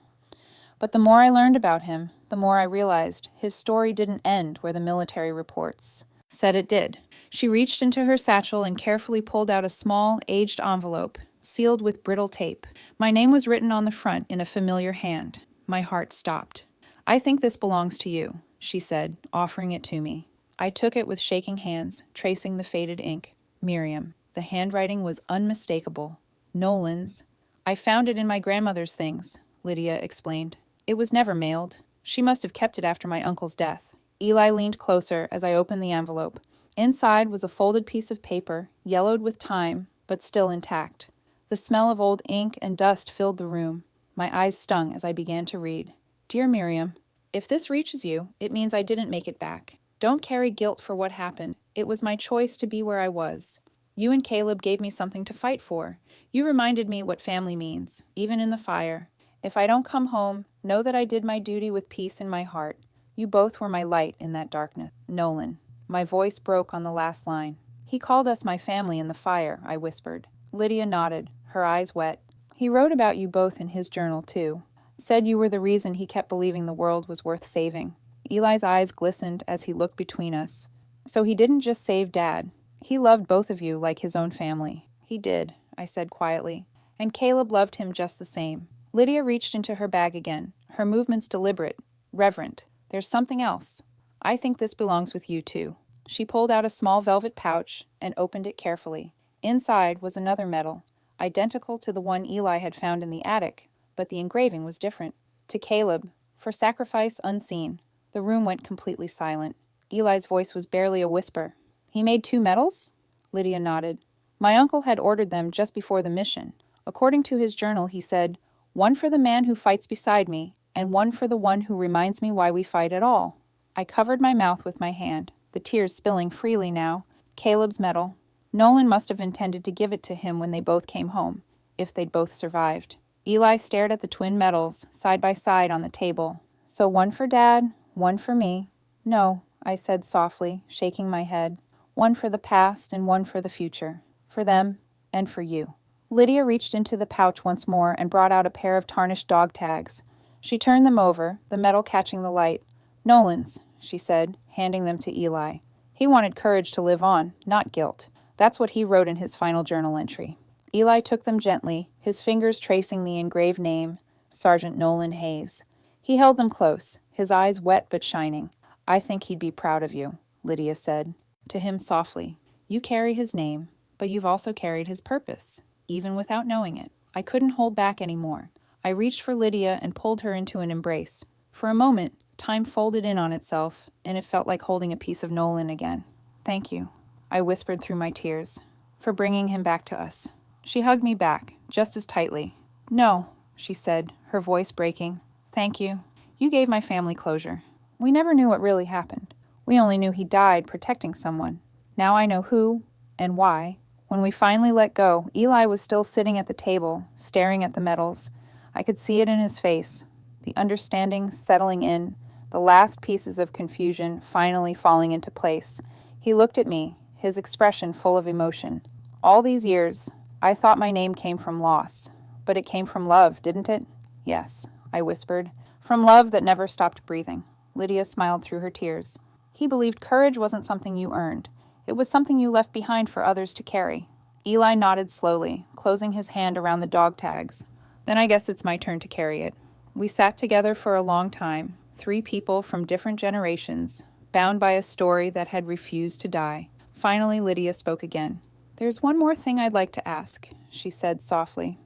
But the more I learned about him, the more I realized his story didn't end where the military reports said it did. She reached into her satchel and carefully pulled out a small, aged envelope, sealed with brittle tape. My name was written on the front in a familiar hand. My heart stopped. "I think this belongs to you," she said, offering it to me. I took it with shaking hands, tracing the faded ink. Miriam. The handwriting was unmistakable. Nolan's. "I found it in my grandmother's things," Lydia explained. "It was never mailed. She must have kept it after my uncle's death." Eli leaned closer as I opened the envelope. Inside was a folded piece of paper, yellowed with time, but still intact. The smell of old ink and dust filled the room. My eyes stung as I began to read. "Dear Miriam, if this reaches you, it means I didn't make it back. Don't carry guilt for what happened. It was my choice to be where I was. You and Caleb gave me something to fight for. You reminded me what family means, even in the fire. If I don't come home, know that I did my duty with peace in my heart. You both were my light in that darkness. Nolan." My voice broke on the last line. "He called us my family in the fire," I whispered. Lydia nodded, her eyes wet. "He wrote about you both in his journal, too. Said you were the reason he kept believing the world was worth saving." Eli's eyes glistened as he looked between us. "So he didn't just save Dad. He loved both of you like his own family." "He did," I said quietly. "And Caleb loved him just the same." Lydia reached into her bag again, her movements deliberate, reverent. "There's something else. I think this belongs with you, too." She pulled out a small velvet pouch and opened it carefully. Inside was another medal, identical to the one Eli had found in the attic, but the engraving was different. "To Caleb, for sacrifice unseen." The room went completely silent. Eli's voice was barely a whisper. "He made 2 medals?" Lydia nodded. "My uncle had ordered them just before the mission. According to his journal, he said, 'One for the man who fights beside me, and one for the one who reminds me why we fight at all.'" I covered my mouth with my hand, the tears spilling freely now. Caleb's medal. Nolan must have intended to give it to him when they both came home, if they'd both survived. Eli stared at the twin medals, side by side on the table. "So one for Dad, one for me." "No," I said softly, shaking my head. "One for the past and one for the future. For them and for you." Lydia reached into the pouch once more and brought out a pair of tarnished dog tags. She turned them over, the metal catching the light. "Nolan's," she said, handing them to Eli. "He wanted courage to live on, not guilt. That's what he wrote in his final journal entry." Eli took them gently, his fingers tracing the engraved name, Sergeant Nolan Hayes. He held them close, his eyes wet but shining. "I think he'd be proud of you," Lydia said. To him softly, "You carry his name, but you've also carried his purpose, even without knowing it." I couldn't hold back any more. I reached for Lydia and pulled her into an embrace. For a moment, time folded in on itself, and it felt like holding a piece of Nolan again. "Thank you," I whispered through my tears, "for bringing him back to us." She hugged me back, just as tightly. "No," she said, her voice breaking. "Thank you. You gave my family closure. We never knew what really happened. We only knew he died protecting someone. Now I know who and why." When we finally let go, Eli was still sitting at the table, staring at the medals. I could see it in his face, the understanding settling in, the last pieces of confusion finally falling into place. He looked at me, his expression full of emotion. "All these years, I thought my name came from loss. But it came from love, didn't it?" "Yes," I whispered. "From love that never stopped breathing." Lydia smiled through her tears. "He believed courage wasn't something you earned. It was something you left behind for others to carry." Eli nodded slowly, closing his hand around the dog tags. "Then I guess it's my turn to carry it." We sat together for a long time, 3 people from different generations, bound by a story that had refused to die. Finally, Lydia spoke again. "There's one more thing I'd like to ask," she said softly.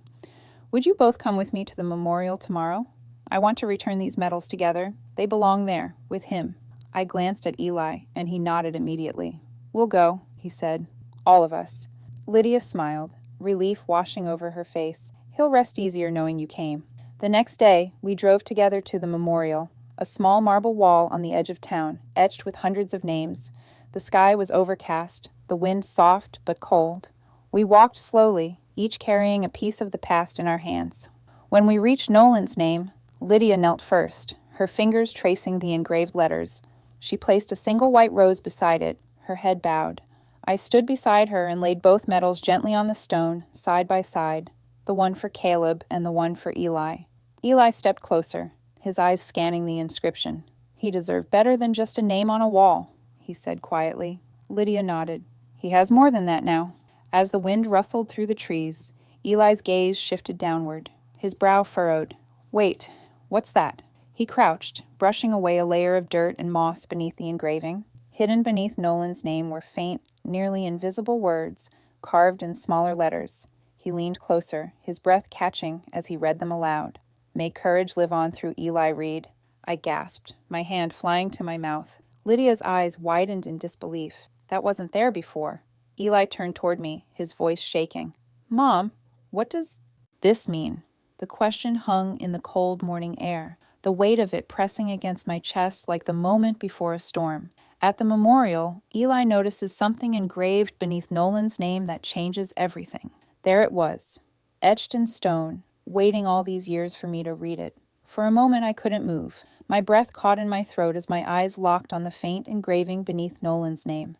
"Would you both come with me to the memorial tomorrow? I want to return these medals together. They belong there, with him." I glanced at Eli, and he nodded immediately. "We'll go," he said. "All of us." Lydia smiled, relief washing over her face. "He'll rest easier knowing you came." The next day, we drove together to the memorial, a small marble wall on the edge of town, etched with hundreds of names. The sky was overcast, the wind soft but cold. We walked slowly, each carrying a piece of the past in our hands. When we reached Nolan's name, Lydia knelt first, her fingers tracing the engraved letters. She placed a single white rose beside it, her head bowed. I stood beside her and laid both medals gently on the stone, side by side, the one for Caleb and the one for Eli. Eli stepped closer, his eyes scanning the inscription. "He deserved better than just a name on a wall," he said quietly. Lydia nodded. "He has more than that now." As the wind rustled through the trees, Eli's gaze shifted downward, his brow furrowed. "Wait, what's that?" He crouched, brushing away a layer of dirt and moss beneath the engraving. Hidden beneath Nolan's name were faint, nearly invisible words, carved in smaller letters. He leaned closer, his breath catching as he read them aloud. "May courage live on through Eli Reed." I gasped, my hand flying to my mouth. Lydia's eyes widened in disbelief. That wasn't there before. Eli turned toward me, his voice shaking. "Mom, what does this mean?" The question hung in the cold morning air, the weight of it pressing against my chest like the moment before a storm. At the memorial, Eli notices something engraved beneath Nolan's name that changes everything. There it was, etched in stone, waiting all these years for me to read it. For a moment I couldn't move. My breath caught in my throat as my eyes locked on the faint engraving beneath Nolan's name.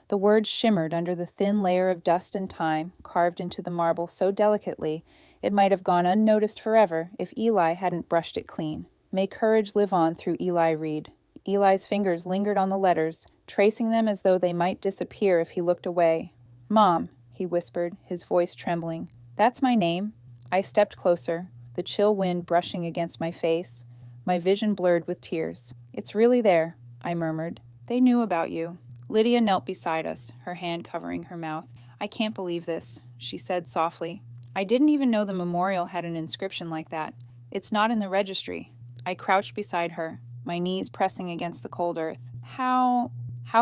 The words shimmered under the thin layer of dust and time, carved into the marble so delicately it might have gone unnoticed forever if Eli hadn't brushed it clean. "May courage live on through Eli Reed." Eli's fingers lingered on the letters, tracing them as though they might disappear if he looked away. "Mom," he whispered, his voice trembling. "That's my name." I stepped closer, the chill wind brushing against my face, my vision blurred with tears. "It's really there," I murmured. "They knew about you." Lydia knelt beside us, her hand covering her mouth. "I can't believe this," she said softly. "I didn't even know the memorial had an inscription like that. It's not in the registry." I crouched beside her, my knees pressing against the cold earth. How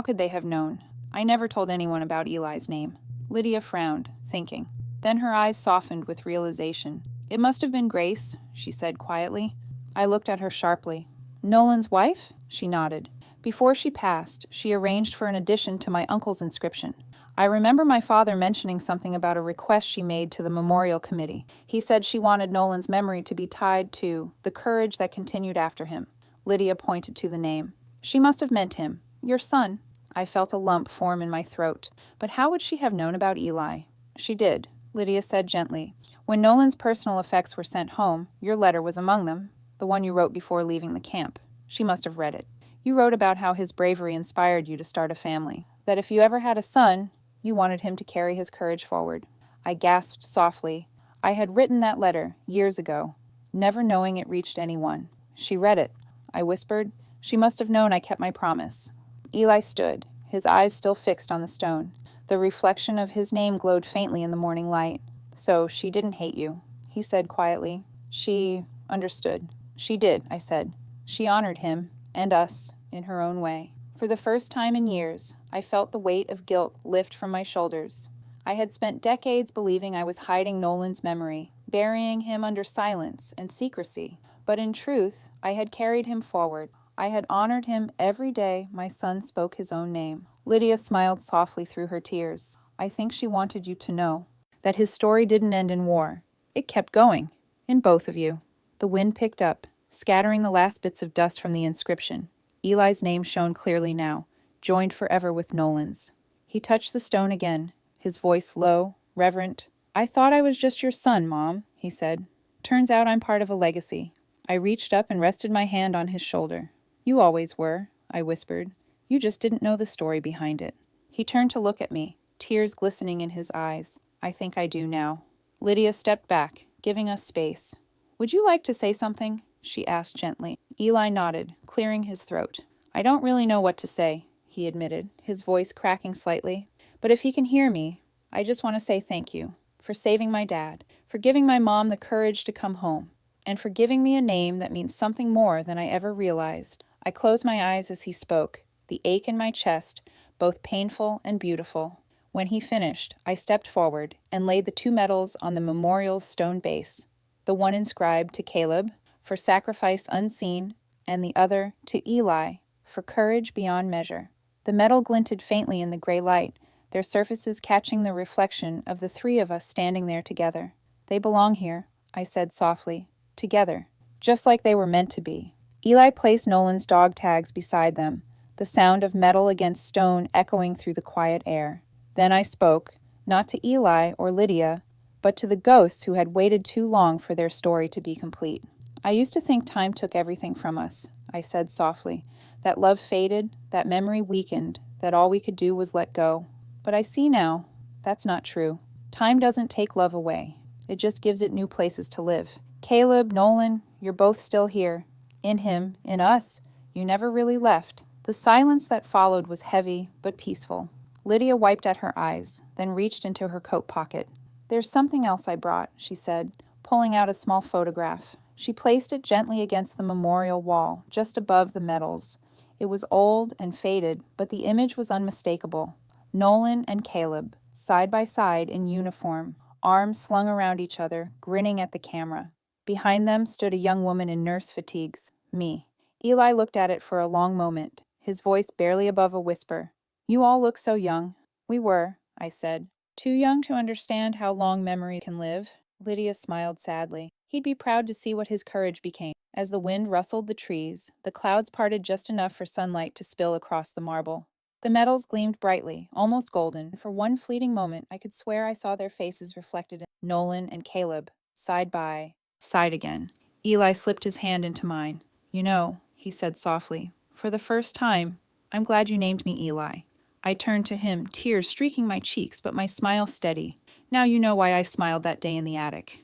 could they have known? I never told anyone about Eli's name." Lydia frowned, thinking. Then her eyes softened with realization. "It must have been Grace," she said quietly. I looked at her sharply. "Nolan's wife?" She nodded. "Before she passed, she arranged for an addition to my uncle's inscription. I remember my father mentioning something about a request she made to the memorial committee. He said she wanted Nolan's memory to be tied to the courage that continued after him." Lydia pointed to the name. "She must have meant him. Your son." I felt a lump form in my throat. But how would she have known about Eli? "She did," Lydia said gently. "When Nolan's personal effects were sent home, your letter was among them, the one you wrote before leaving the camp. She must have read it. You wrote about how his bravery inspired you to start a family, that if you ever had a son, you wanted him to carry his courage forward." I gasped softly. I had written that letter years ago, never knowing it reached anyone. "She read it," I whispered. "She must have known I kept my promise." Eli stood, his eyes still fixed on the stone. The reflection of his name glowed faintly in the morning light. "So she didn't hate you," he said quietly. "She understood." "She did," I said. She honored him, and us, in her own way. For the first time in years, I felt the weight of guilt lift from my shoulders. I had spent decades believing I was hiding Nolan's memory, burying him under silence and secrecy. But in truth, I had carried him forward. I had honored him every day my son spoke his own name. Lydia smiled softly through her tears. I think she wanted you to know that his story didn't end in war. It kept going, in both of you. The wind picked up, scattering the last bits of dust from the inscription. Eli's name shone clearly now, joined forever with Nolan's. He touched the stone again, his voice low, reverent. I thought I was just your son, Mom, he said. Turns out I'm part of a legacy. I reached up and rested my hand on his shoulder. You always were, I whispered. You just didn't know the story behind it. He turned to look at me, tears glistening in his eyes. I think I do now. Lydia stepped back, giving us space. Would you like to say something? She asked gently. Eli nodded, clearing his throat. I don't really know what to say, he admitted, his voice cracking slightly. But if he can hear me, I just want to say thank you for saving my dad, for giving my mom the courage to come home, and for giving me a name that means something more than I ever realized. I closed my eyes as he spoke, the ache in my chest, both painful and beautiful. When he finished, I stepped forward and laid the 2 medals on the memorial's stone base, the one inscribed to Caleb, for sacrifice unseen, and the other to Eli, for courage beyond measure. The metal glinted faintly in the gray light, their surfaces catching the reflection of the 3 of us standing there together. They belong here, I said softly, together, just like they were meant to be. Eli placed Nolan's dog tags beside them, the sound of metal against stone echoing through the quiet air. Then I spoke, not to Eli or Lydia, but to the ghosts who had waited too long for their story to be complete. I used to think time took everything from us, I said softly, that love faded, that memory weakened, that all we could do was let go. But I see now, that's not true. Time doesn't take love away. It just gives it new places to live. Caleb, Nolan, you're both still here. In him, in us, you never really left. The silence that followed was heavy, but peaceful. Lydia wiped at her eyes, then reached into her coat pocket. There's something else I brought, she said, pulling out a small photograph. She placed it gently against the memorial wall, just above the medals. It was old and faded, but the image was unmistakable. Nolan and Caleb, side by side in uniform, arms slung around each other, grinning at the camera. Behind them stood a young woman in nurse fatigues, me. Eli looked at it for a long moment, his voice barely above a whisper. You all look so young. We were, I said. Too young to understand how long memory can live. Lydia smiled sadly. He'd be proud to see what his courage became. As the wind rustled the trees, the clouds parted just enough for sunlight to spill across the marble. The metals gleamed brightly, almost golden, and for one fleeting moment I could swear I saw their faces reflected in Nolan and Caleb, side by side again. Eli slipped his hand into mine. You know, he said softly, for the first time, I'm glad you named me Eli. I turned to him, tears streaking my cheeks, but my smile steady. Now you know why I smiled that day in the attic.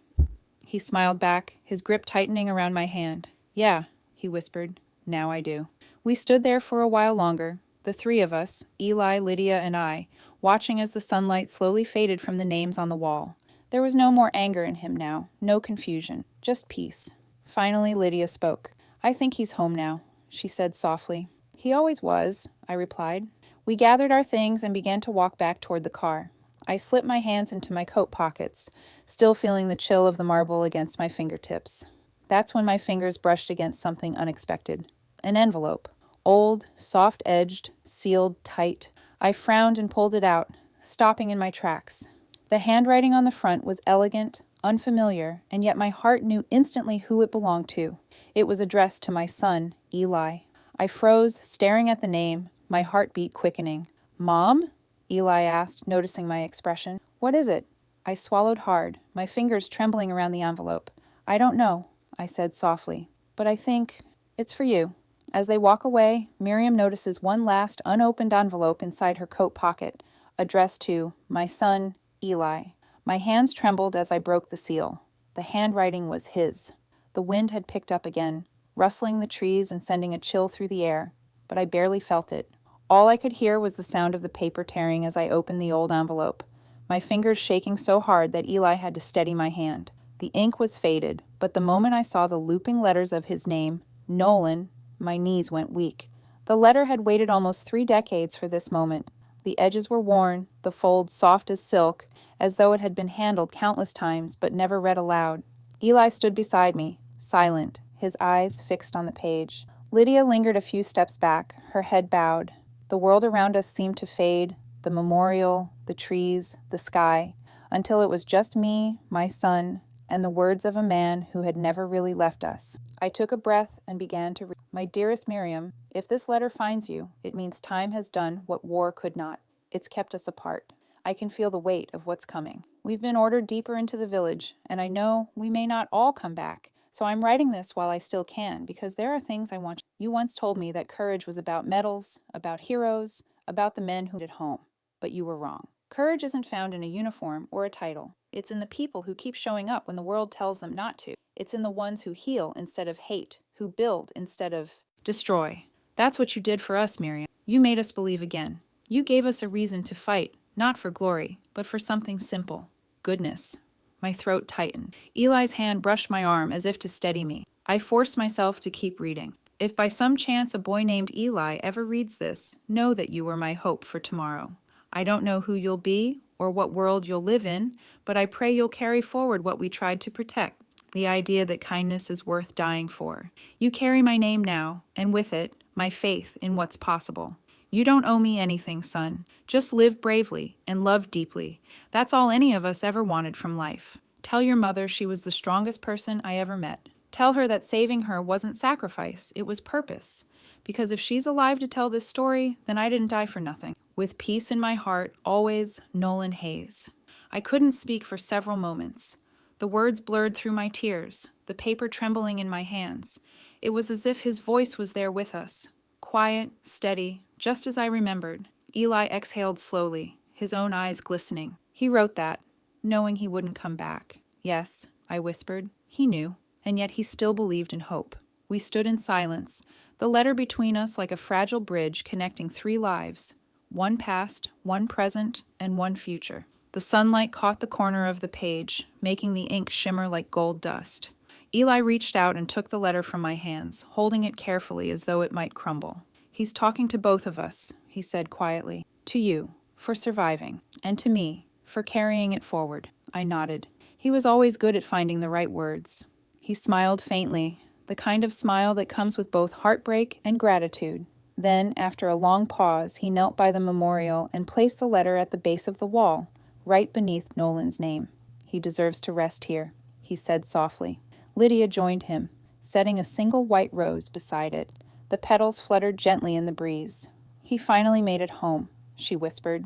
He smiled back, his grip tightening around my hand. Yeah, he whispered. Now I do. We stood there for a while longer, the 3 of us, Eli, Lydia, and I, watching as the sunlight slowly faded from the names on the wall. There was no more anger in him now, no confusion, just peace. Finally, Lydia spoke. I think he's home now, she said softly. He always was, I replied. We gathered our things and began to walk back toward the car. I slipped my hands into my coat pockets, still feeling the chill of the marble against my fingertips. That's when my fingers brushed against something unexpected. An envelope. Old, soft-edged, sealed tight. I frowned and pulled it out, stopping in my tracks. The handwriting on the front was elegant, unfamiliar, and yet my heart knew instantly who it belonged to. It was addressed to my son, Eli. I froze, staring at the name, my heartbeat quickening. Mom? Eli asked, noticing my expression. What is it? I swallowed hard, my fingers trembling around the envelope. I don't know, I said softly, but I think it's for you. As they walk away, Miriam notices one last unopened envelope inside her coat pocket, addressed to my son, Eli. My hands trembled as I broke the seal. The handwriting was his. The wind had picked up again, rustling the trees and sending a chill through the air, but I barely felt it. All I could hear was the sound of the paper tearing as I opened the old envelope, my fingers shaking so hard that Eli had to steady my hand. The ink was faded, but the moment I saw the looping letters of his name, Nolan. My knees went weak. The letter had waited almost 3 decades for this moment. The edges were worn, the folds soft as silk, as though it had been handled countless times but never read aloud. Eli stood beside me, silent, his eyes fixed on the page. Lydia lingered a few steps back, her head bowed. The world around us seemed to fade, the memorial, the trees, the sky, until it was just me, my son, and the words of a man who had never really left us. I took a breath and began to read. My dearest Miriam, if this letter finds you, it means time has done what war could not. It's kept us apart. I can feel the weight of what's coming. We've been ordered deeper into the village, and I know we may not all come back. So I'm writing this while I still can, because there are things I want. You once told me that courage was about medals, about heroes, about the men who did home. But you were wrong. Courage isn't found in a uniform or a title. It's in the people who keep showing up when the world tells them not to. It's in the ones who heal instead of hate, who build instead of destroy. That's what you did for us, Miriam. You made us believe again. You gave us a reason to fight, not for glory, but for something simple. Goodness. My throat tightened. Eli's hand brushed my arm as if to steady me. I forced myself to keep reading. If by some chance a boy named Eli ever reads this, know that you were my hope for tomorrow. I don't know who you'll be or what world you'll live in, but I pray you'll carry forward what we tried to protect, the idea that kindness is worth dying for. You carry my name now, and with it, my faith in what's possible. You don't owe me anything, son. Just live bravely and love deeply. That's all any of us ever wanted from life. Tell your mother she was the strongest person I ever met. Tell her that saving her wasn't sacrifice, it was purpose. Because if she's alive to tell this story, then I didn't die for nothing. With peace in my heart, always, Nolan Hayes. I couldn't speak for several moments. The words blurred through my tears, the paper trembling in my hands. It was as if his voice was there with us. Quiet, steady, just as I remembered. Eli exhaled slowly, his own eyes glistening. He wrote that, knowing he wouldn't come back. Yes, I whispered. He knew, and yet he still believed in hope. We stood in silence, the letter between us like a fragile bridge connecting 3 lives. One past, one present, and one future. The sunlight caught the corner of the page, making the ink shimmer like gold dust. Eli reached out and took the letter from my hands, holding it carefully as though it might crumble. He's talking to both of us, he said quietly. To you, for surviving, and to me, for carrying it forward. I nodded. He was always good at finding the right words. He smiled faintly, the kind of smile that comes with both heartbreak and gratitude. Then, after a long pause, he knelt by the memorial and placed the letter at the base of the wall, right beneath Nolan's name. He deserves to rest here, he said softly. Lydia joined him, setting a single white rose beside it. The petals fluttered gently in the breeze. He finally made it home, she whispered.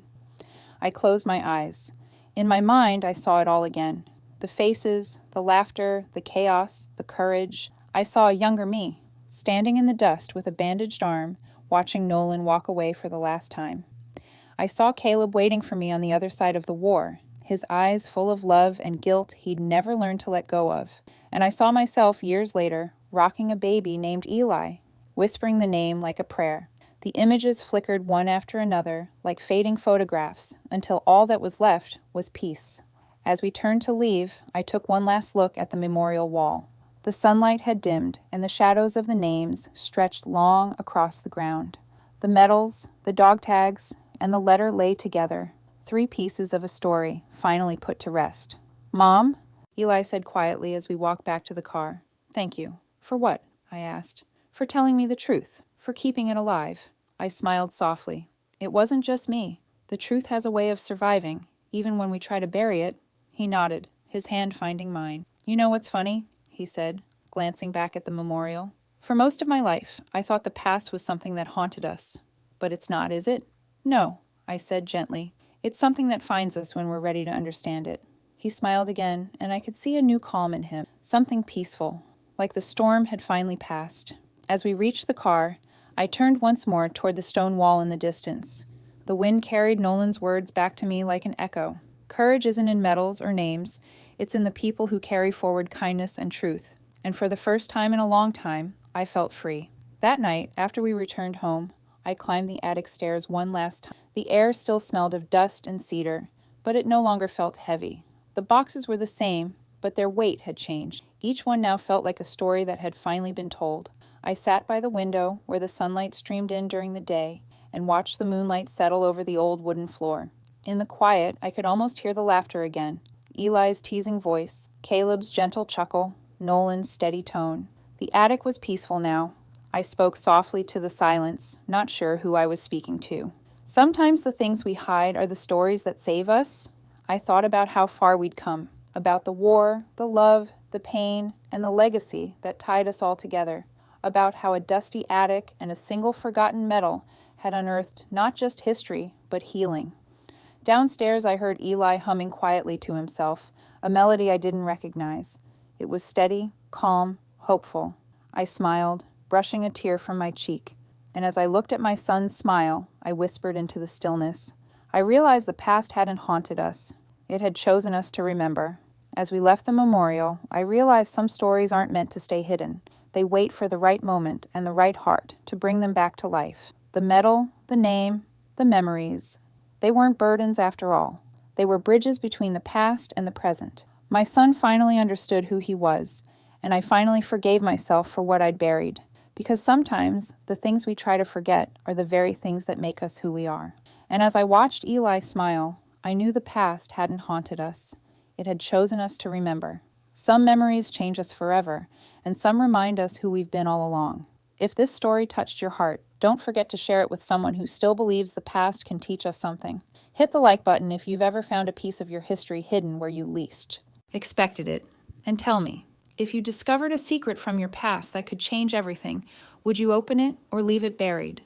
I closed my eyes. In my mind, I saw it all again. The faces, the laughter, the chaos, the courage. I saw a younger me, standing in the dust with a bandaged arm, watching Nolan walk away for the last time. I saw Caleb waiting for me on the other side of the war, his eyes full of love and guilt he'd never learned to let go of. And I saw myself years later, rocking a baby named Eli, whispering the name like a prayer. The images flickered one after another, like fading photographs, until all that was left was peace. As we turned to leave, I took one last look at the memorial wall. The sunlight had dimmed, and the shadows of the names stretched long across the ground. The medals, the dog tags, and the letter lay together, 3 pieces of a story, finally put to rest. Mom? Eli said quietly as we walked back to the car. Thank you. For what? I asked. For telling me the truth. For keeping it alive. I smiled softly. It wasn't just me. The truth has a way of surviving, even when we try to bury it. He nodded, his hand finding mine. You know what's funny? He said, glancing back at the memorial. For most of my life, I thought the past was something that haunted us. But it's not, is it? No, I said gently. It's something that finds us when we're ready to understand it. He smiled again, and I could see a new calm in him, something peaceful, like the storm had finally passed. As we reached the car, I turned once more toward the stone wall in the distance. The wind carried Nolan's words back to me like an echo. Courage isn't in medals or names, it's in the people who carry forward kindness and truth. And for the first time in a long time, I felt free. That night, after we returned home, I climbed the attic stairs one last time. The air still smelled of dust and cedar, but it no longer felt heavy. The boxes were the same, but their weight had changed. Each one now felt like a story that had finally been told. I sat by the window where the sunlight streamed in during the day and watched the moonlight settle over the old wooden floor. In the quiet, I could almost hear the laughter again. Eli's teasing voice, Caleb's gentle chuckle, Nolan's steady tone. The attic was peaceful now. I spoke softly to the silence, not sure who I was speaking to. Sometimes the things we hide are the stories that save us. I thought about how far we'd come, about the war, the love, the pain, and the legacy that tied us all together, about how a dusty attic and a single forgotten medal had unearthed not just history, but healing. Downstairs, I heard Eli humming quietly to himself, a melody I didn't recognize. It was steady, calm, hopeful. I smiled, brushing a tear from my cheek, and as I looked at my son's smile, I whispered into the stillness. I realized the past hadn't haunted us. It had chosen us to remember. As we left the memorial, I realized some stories aren't meant to stay hidden. They wait for the right moment and the right heart to bring them back to life. The medal, the name, the memories. They weren't burdens after all. They were bridges between the past and the present. My son finally understood who he was, and I finally forgave myself for what I'd buried. Because sometimes the things we try to forget are the very things that make us who we are. And as I watched Eli smile, I knew the past hadn't haunted us. It had chosen us to remember. Some memories change us forever, and some remind us who we've been all along. If this story touched your heart, don't forget to share it with someone who still believes the past can teach us something. Hit the like button if you've ever found a piece of your history hidden where you least expected it. And tell me, if you discovered a secret from your past that could change everything, would you open it or leave it buried?